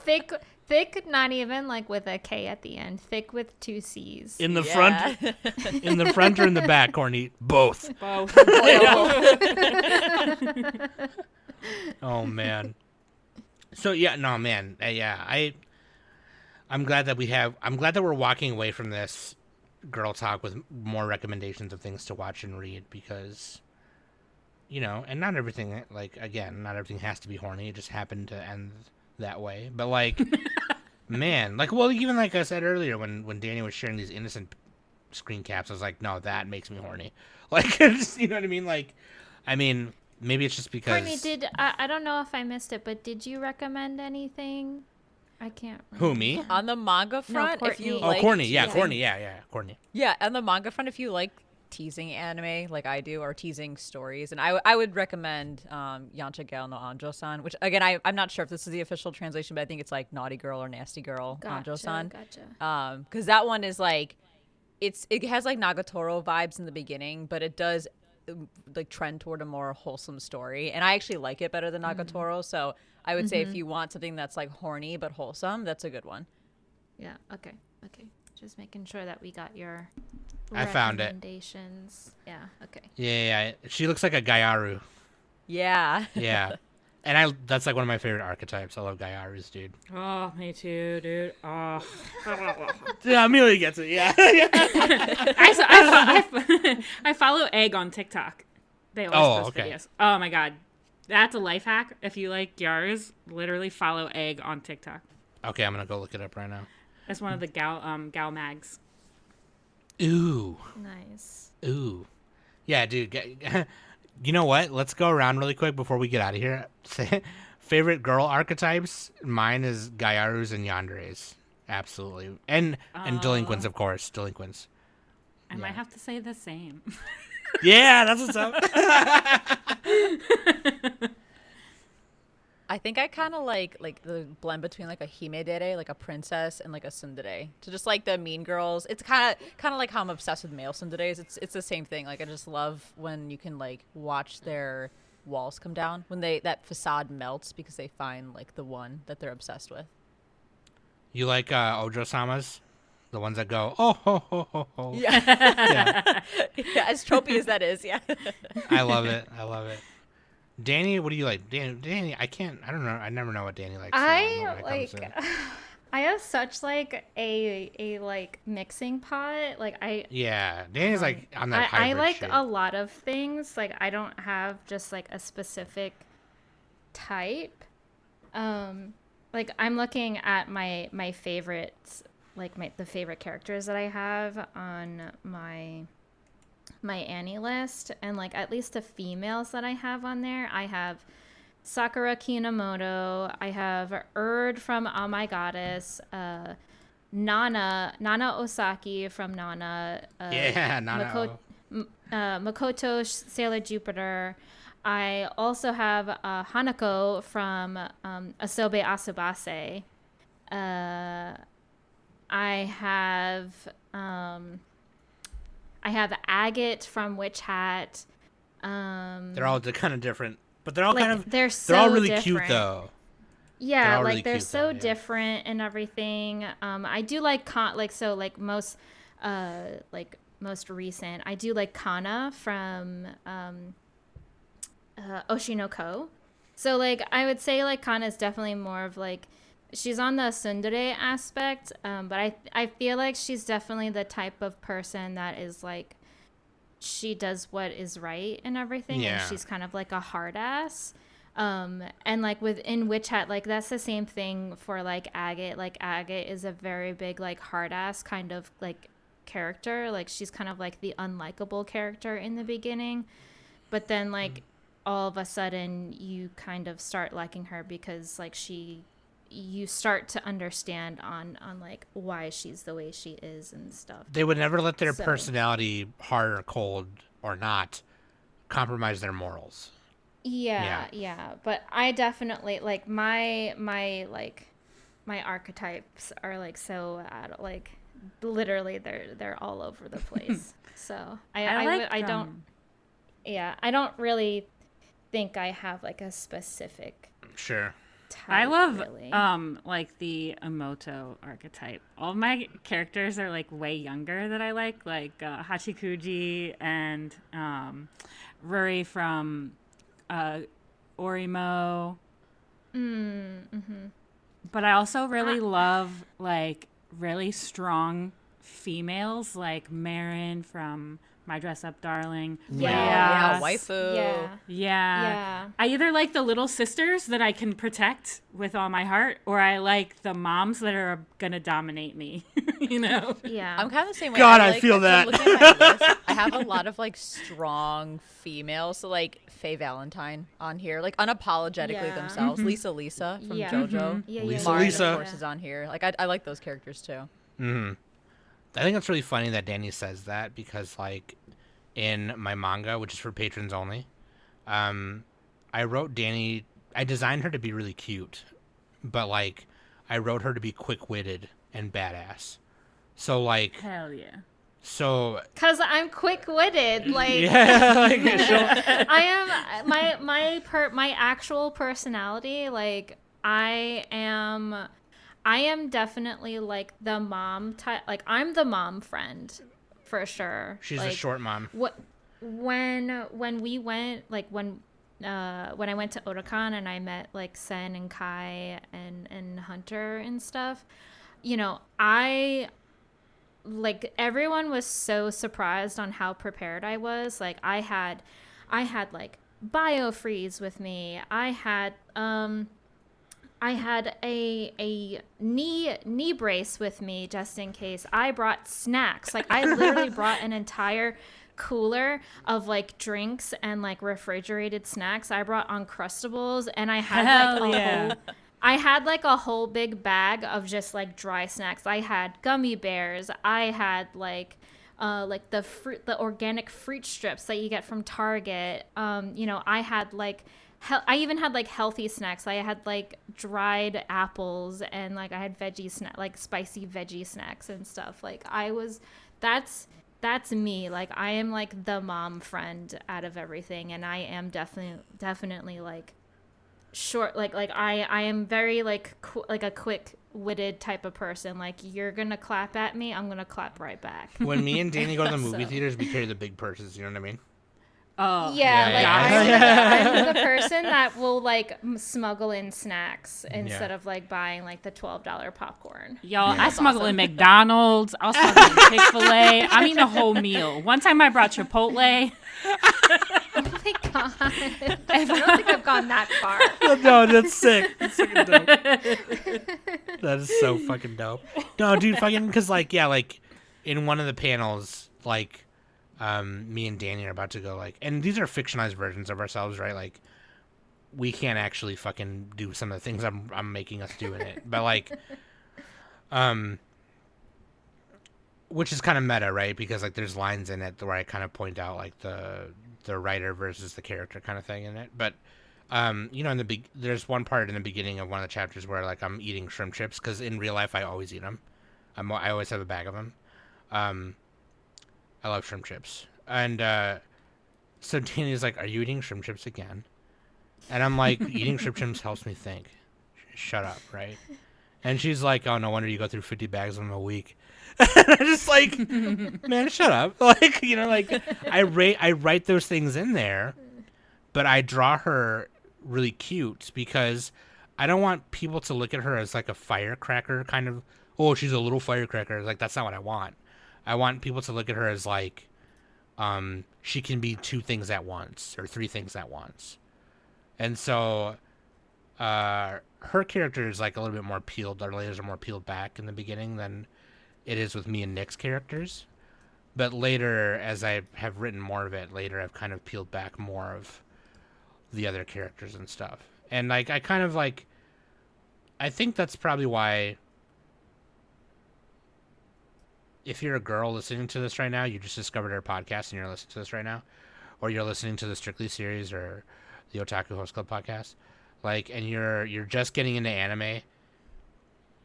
Thick, not even like with a K at the end. Thick with 2 C's. In the front, in the front or in the back, Courtney? Both. Both. Oh man. So yeah, no man, yeah. I'm glad that we're walking away from this girl talk with more recommendations of things to watch and read because, and not everything not everything has to be horny. It just happened to end that way. But man, even like I said earlier when Danny was sharing these innocent screen caps, I was like, no, that makes me horny. You know what I mean? Maybe it's just because. Courtney, I don't know if I missed it, but did you recommend anything? I can't remember. Who, me? On the manga front, if you like. Courtney, yeah, Courtney, yeah, Courtney. Yeah, on the manga front, if you like teasing anime like I do, or teasing stories, and I would recommend Yancha Gale no Anjo-san, which again I'm not sure if this is the official translation, but I think it's like naughty girl or nasty girl Anjo-san. Gotcha. Because that one is like it has like Nagatoro vibes in the beginning, but it does trend toward a more wholesome story, and I actually like it better than Nagatoro. So I would say if you want something that's like horny but wholesome, that's a good one. Yeah. Okay. Just making sure that we got your I found it. recommendations. Yeah. Okay. Yeah. She looks like a Gyaru. Yeah. Yeah. And that's like one of my favorite archetypes. I love Gyarus, dude. Oh, me too, dude. Oh. Yeah, Amelia gets it. Yeah. I follow Egg on TikTok. They always post videos. Oh my god, that's a life hack. If you like Yars, literally follow Egg on TikTok. Okay, I'm gonna go look it up right now. That's one of the gal mags. Ooh. Nice. Ooh. Yeah, dude. You know what? Let's go around really quick before we get out of here. Favorite girl archetypes? Mine is Gyarus and Yanderes. Absolutely. And delinquents, of course. Delinquents. I might have to say the same. Yeah, that's what's up. I think I kind of like the blend between like a himedere, like a princess, and like a tsundere. So just like the mean girls. It's kind of like how I'm obsessed with male tsunderes. It's the same thing. Like I just love when you can like watch their walls come down, when that facade melts because they find like the one that they're obsessed with. You like Ojo-samas? The ones that go, oh, ho, ho, ho, ho. Yeah. Yeah. Yeah, as tropey as that is, yeah. I love it. Danny, what do you like? Danny, I don't know. I never know what Danny likes. I have such like a like mixing pot. Yeah, Danny's like on that hybrid I like shit. a lot of things. Like I don't have just like a specific type. Like I'm looking at my favorites, like the favorite characters that I have on my Annie list, and like at least the females that I have on there, I have Sakura Kinomoto, I have Erd from Oh My Goddess, Nana Osaki from Nana, Nana. Makoto Sailor Jupiter. I also have Hanako from Asobe Asubase. I have Agate from Witch Hat. They're all kind of different, but they're all like, they're all really different. Cute though. Yeah, they're like they're cute, so though, yeah. different and everything. I do like most recent. I do like Kana from Oshinoko. So like I would say like Kana is definitely more of like, she's on the tsundere aspect, but I feel like she's definitely the type of person that is like, she does what is right and everything, yeah. And she's kind of like a hard ass. And like within Witch Hat, like that's the same thing for like Agate. Like Agate is a very big like hard ass kind of like character. Like she's kind of like the unlikable character in the beginning, but then like all of a sudden you kind of start liking her because like you start to understand on like why she's the way she is and stuff. They would never let their personality, hard or cold or not, compromise their morals. Yeah. But I definitely like my archetypes are like so like literally they're all over the place. So I don't really think I have like a specific Sure. type. I love really. like the Emoto archetype. All my characters are like way younger that I like Hachikuji and Ruri from Orimo. But I also really love like really strong females like Marin from My Dress Up Darling. Yeah, Leia. waifu. Yeah. Yeah. I either like the little sisters that I can protect with all my heart, or I like the moms that are going to dominate me, you know? Yeah. I'm kind of the same way. God, like, I feel so that. looking at my list, I have a lot of like strong females. So like Faye Valentine on here, like unapologetically Yeah. themselves. Lisa from Yeah. JoJo. Yeah, Marin, Lisa. of course, is on here. Like I like those characters too. I think it's really funny that Danny says that because, like, in my manga, which is for patrons only, I wrote Danny. I designed her to be really cute, but like, I wrote her to be quick-witted and badass. So like, Hell yeah. so Cause I'm quick-witted, like yeah, like I am. My actual personality, like I am definitely like the mom type. Like I'm the mom friend, for sure. she's like, a short mom. when we went when I went to Otakon and I met like Sen and Kai and Hunter and stuff, you know, like everyone was so surprised on how prepared I was. Like I had like biofreeze with me. I had a knee brace with me just in case. I brought snacks. Like I literally brought an entire cooler of like drinks and like refrigerated snacks. I brought Uncrustables and I had I had like a whole big bag of just like dry snacks. I had gummy bears. I had like the organic fruit strips that you get from Target. You know, I had like I even had like healthy snacks. I had like dried apples and like I had like spicy veggie snacks and stuff. Like that's me. Like I am like the mom friend out of everything, and I am definitely like short. Like I am very like like a quick-witted type of person. Like you're gonna clap at me, I'm gonna clap right back. When me and Danny go to the movie theaters, we carry the big purses. You know what I mean? Oh. I'm the person that will like smuggle in snacks instead of like buying like the $12 popcorn. Y'all, I smuggle in McDonald's. I'll smuggle in Chick-fil-A. I'm eating a whole meal. One time I brought Chipotle. Oh my god! I don't think I've gone that far. No, that's sick. That's fucking dope. That is so fucking dope. No, dude, fucking, because, like, yeah, like, in one of the panels, like, me and Danny are about to go, like, and these are fictionalized versions of ourselves, right? Like, we can't actually fucking do some of the things I'm making us do in it. But, like, which is kind of meta, right? Because, like, there's lines in it where I kind of point out, like, the writer versus the character kind of thing in it. But, you know, there's one part in the beginning of one of the chapters where, like, I'm eating shrimp chips, because in real life I always eat them. I always have a bag of them. I love shrimp chips. And so Danny's like, are you eating shrimp chips again? And I'm like, eating shrimp chips helps me think. Shut up, right? And she's like, oh, no wonder you go through 50 bags of them a week. And I'm just like, man, shut up. Like, you know, like, I write those things in there, but I draw her really cute because I don't want people to look at her as like a firecracker kind of, oh, she's a little firecracker. Like, that's not what I want. I want people to look at her as like, she can be two things at once or three things at once. And so, her character is like a little bit more peeled. Our layers are more peeled back in the beginning than it is with me and Nick's characters. But later, as I have written more of it, later I've kind of peeled back more of the other characters and stuff. And like, I kind of like, I think that's probably why, if you're a girl listening to this right now, you just discovered our podcast and you're listening to this right now, or you're listening to the Strictly series or the Otaku Host Club podcast, like, and you're just getting into anime,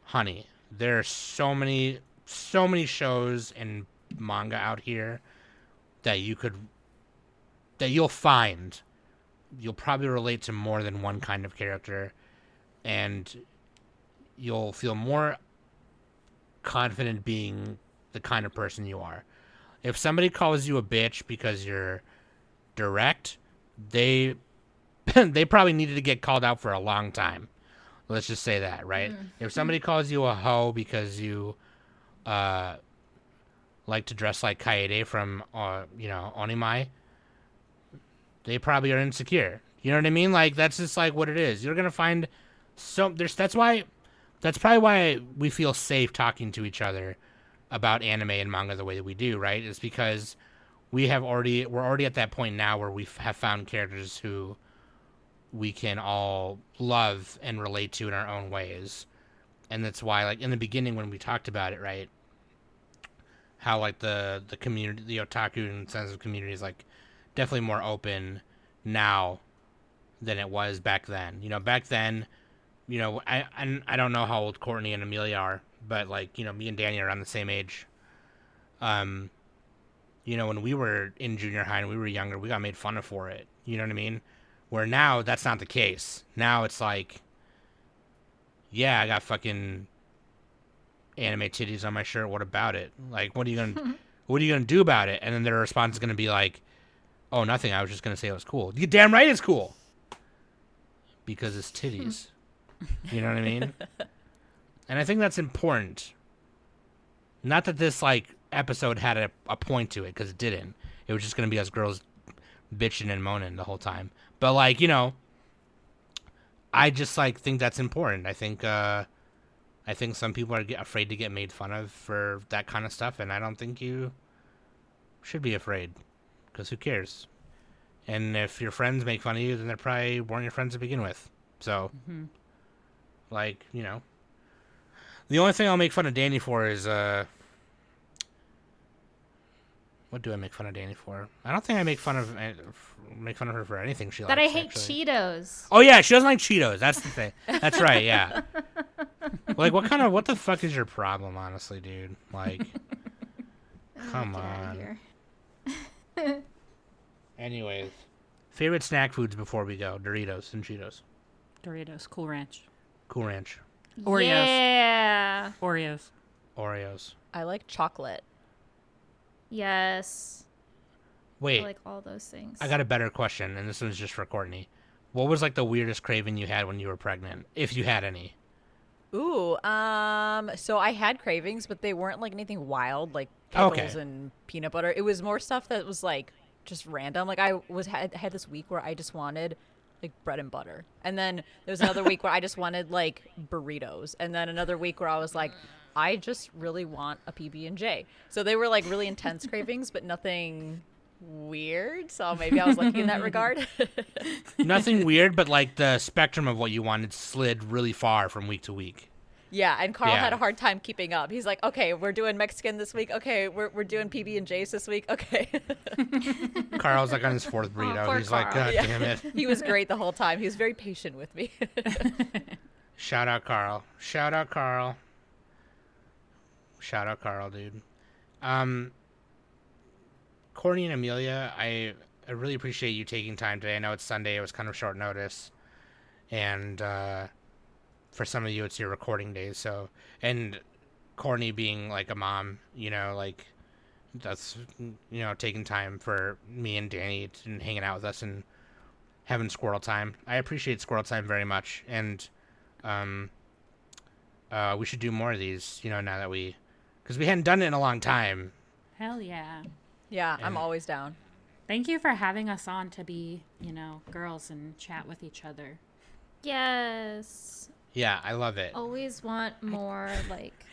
honey, there are so many so many shows and manga out here that you'll find you'll probably relate to more than one kind of character, and you'll feel more confident being the kind of person you are. If somebody calls you a bitch because you're direct, they they probably needed to get called out for a long time. Let's just say that, right? If somebody calls you a hoe because you like to dress like Kaede from Onimai, they probably are insecure. You know what I mean? Like, that's just like what it is. You're gonna find that's probably why we feel safe talking to each other about anime and manga the way that we do, right? It's because we're already at that point now where we have found characters who we can all love and relate to in our own ways. And that's why, like, in the beginning when we talked about it, right, how, like, the community, the otaku and sense of community is, like, definitely more open now than it was back then. Back then, I don't know how old Courtney and Amelia are, but, like, me and Danny are around the same age. When we were in junior high and we were younger, we got made fun of for it. You know what I mean? Where now, that's not the case. Now it's like, yeah, I got fucking anime titties on my shirt. What about it? Like, what are you gonna do about it? And then their response is gonna be like, oh, nothing. I was just gonna say it was cool. You damn right it's cool. Because it's titties. You know what I mean? And I think that's important. Not that this, like, episode had a point to it, because it didn't. It was just gonna be us girls bitching and moaning the whole time. But, like, I just, like, think that's important. I think some people are afraid to get made fun of for that kind of stuff, and I don't think you should be afraid, because who cares? And if your friends make fun of you, then they probably weren't your friends to begin with. So, like, the only thing I'll make fun of Danny for is, what do I make fun of Danny for? I don't think I make fun of her for anything she likes. That I hate actually. Cheetos. Oh yeah, she doesn't like Cheetos. That's the thing. That's right. Yeah. Like, what the fuck is your problem, honestly, dude? Like, come Get out of on. here. Anyways, favorite snack foods before we go: Doritos and Cheetos. Doritos, Cool Ranch. Cool Ranch. Oreos. Yeah. Oreos. I like chocolate. Yes. Wait, I like all those things. I got a better question, and this one's just for Courtney. What was, like, the weirdest craving you had when you were pregnant, if you had any? Ooh, so I had cravings, but they weren't like anything wild, like pickles and peanut butter. It was more stuff that was like just random. Like I had this week where I just wanted like bread and butter, and then there was another week where I just wanted like burritos, and then another week where I was like, I just really want a PB&J. So they were like really intense cravings, but nothing weird. So maybe I was lucky in that regard. Nothing weird, but, like, the spectrum of what you wanted slid really far from week to week. Yeah, and Carl Yeah. had a hard time keeping up. He's like, okay, we're doing Mexican this week. Okay, we're doing PB&Js this week. Okay. Carl's, like, on his fourth burrito. poor He's like, Carl. God damn it. He was great the whole time. He was very patient with me. Shout out Carl. Shout out Carl. Shout out Carl, dude. Courtney and Amelia, I really appreciate you taking time today. I know it's Sunday. It was kind of short notice. And for some of you, it's your recording days. So, and Courtney being, like, a mom, like, that's, taking time for me and Danny and hanging out with us and having squirrel time. I appreciate squirrel time very much. And we should do more of these, now that because we hadn't done it in a long time. Hell yeah. Yeah, I'm always down. Thank you for having us on to be, girls and chat with each other. Yes. Yeah, I love it. Always want more like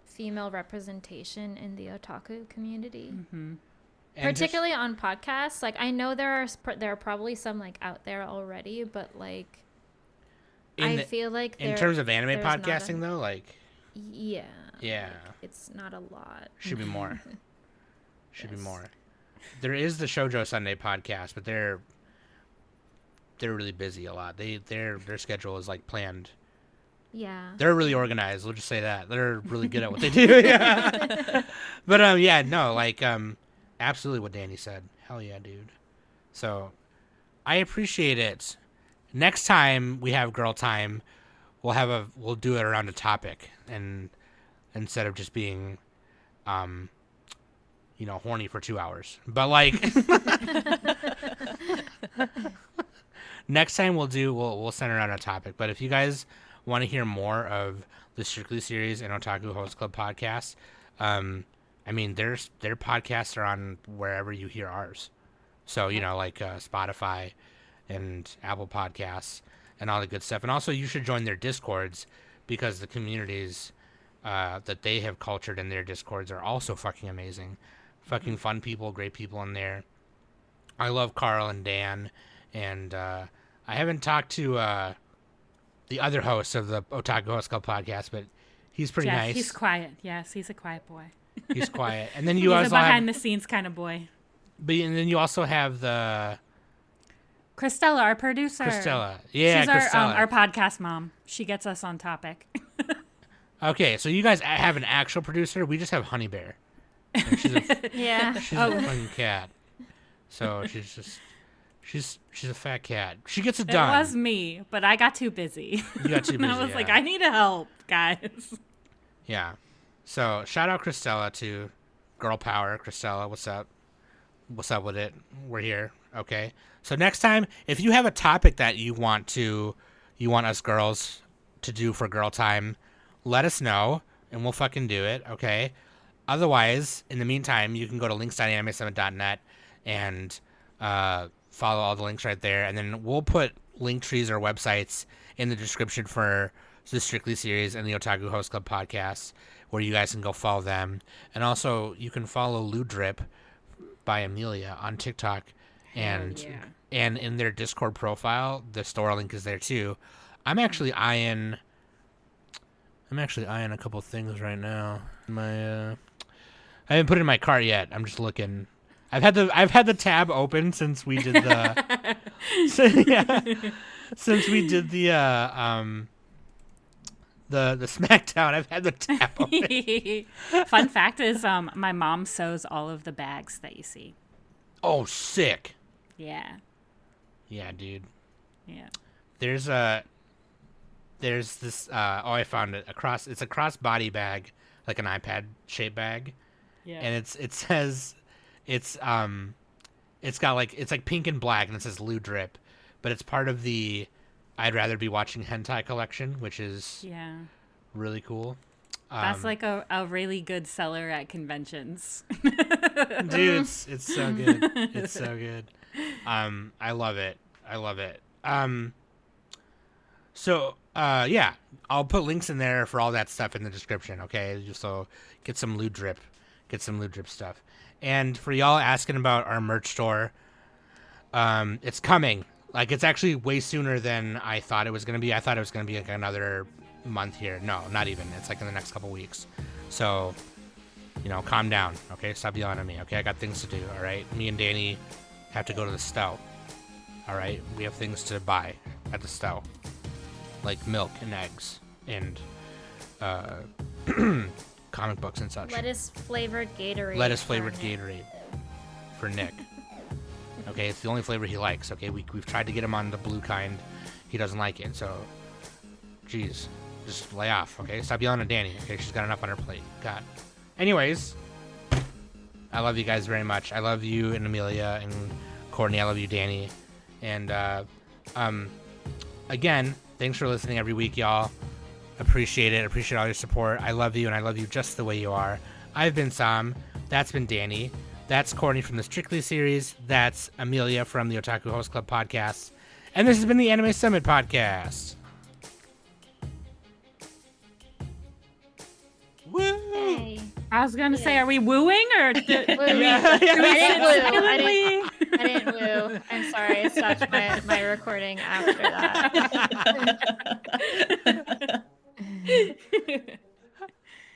female representation in the otaku community. And Particularly on podcasts. Like, I know there are probably some like out there already, but like I feel like in terms of anime there's not podcasting, though, like, yeah, yeah, it's not a lot. should be more. Should be Yes. more. There is the Shoujo Sunday podcast, but they're really busy a lot. Their schedule is, like, planned Yeah. They're really organized. We'll just say that. They're really good at what they do. Yeah. But yeah, no, like absolutely what Danny said. Hell yeah, dude. So I appreciate it. Next time we have girl time, we'll do it around a topic, and instead of just being horny for 2 hours. But like next time we'll center around a topic. But if you guys want to hear more of the Strictly series and Otaku Host Club podcast, I mean their podcasts are on wherever you hear ours. So, like Spotify and Apple Podcasts and all the good stuff. And also you should join their Discords, because the communities that they have cultured in their Discords are also fucking amazing. Fucking fun people, great people in there. I love Carl and Dan, and I haven't talked to the other host of the Otaku Host Club podcast, but he's pretty Jeff, nice. He's quiet. Yes, he's a quiet boy. He's quiet. And then He's you a also behind the scenes kind of boy. and then you also have the Christella, our producer. Christella. Yeah, She's Christella. our podcast mom. She gets us on topic. Okay, so you guys have an actual producer. We just have Honey Bear. And she's a Yeah. she's a fucking cat. So she's a fat cat. She gets it done. It was me, but I got too busy. You got too busy. And I was like, yeah. I need help, guys. Yeah. So shout out Christella to Girl Power. Christella, what's up? What's up with it? We're here. Okay. So next time, if you have a topic that you want us girls to do for girl time, let us know and we'll fucking do it. Okay. Otherwise, in the meantime, you can go to links.animesummit.net and follow all the links right there. And then we'll put link trees or websites in the description for the Strictly series and the Otaku Host Club podcast, where you guys can go follow them. And also, you can follow Lou Drip by Amelia on TikTok. And in their Discord profile, the store link is there too. I'm actually eyeing a couple things right now. I haven't put it in my cart yet. I'm just looking. I've had the tab open since we did the since we did the SmackDown. I've had the tab open. Fun fact is, my mom sews all of the bags that you see. Oh, sick. Yeah. Yeah, dude. Yeah. There's this I found it. It's a crossbody bag, like an iPad shaped bag. Yeah. And it says it's like pink and black, and it says Lou Drip, but it's part of the I'd Rather Be Watching Hentai collection, which is really cool. That's like a really good seller at conventions. Dude, it's so good. It's so good. I love it. So I'll put links in there for all that stuff in the description, okay? Just so get some Lou Drip stuff. And for y'all asking about our merch store, it's coming. Like, it's actually way sooner than I thought it was going to be. I thought it was going to be like another month here. No, not even. It's like in the next couple weeks. So, calm down, okay? Stop yelling at me, okay? I got things to do, all right? Me and Danny have to go to the store, all right? We have things to buy at the store, like milk and eggs and comic books and such. Lettuce flavored Gatorade. Gatorade for Nick. Okay, it's the only flavor he likes. Okay, we've tried to get him on the blue kind. He doesn't like it. So, jeez, just lay off. Okay, stop yelling at Danny. Okay, she's got enough on her plate. God. Anyways, I love you guys very much. I love you and Amelia and Courtney. I love you, Danny. And again, thanks for listening every week, y'all. Appreciate it. Appreciate all your support. I love you, and I love you just the way you are. I've been Sam. That's been Danny. That's Courtney from the Strictly series. That's Amelia from the Otaku Host Club podcast. And this has been the Anime Summit podcast. Woo! Hey. I was going to say, are we wooing or I didn't woo. I'm sorry. I stopped my recording after that.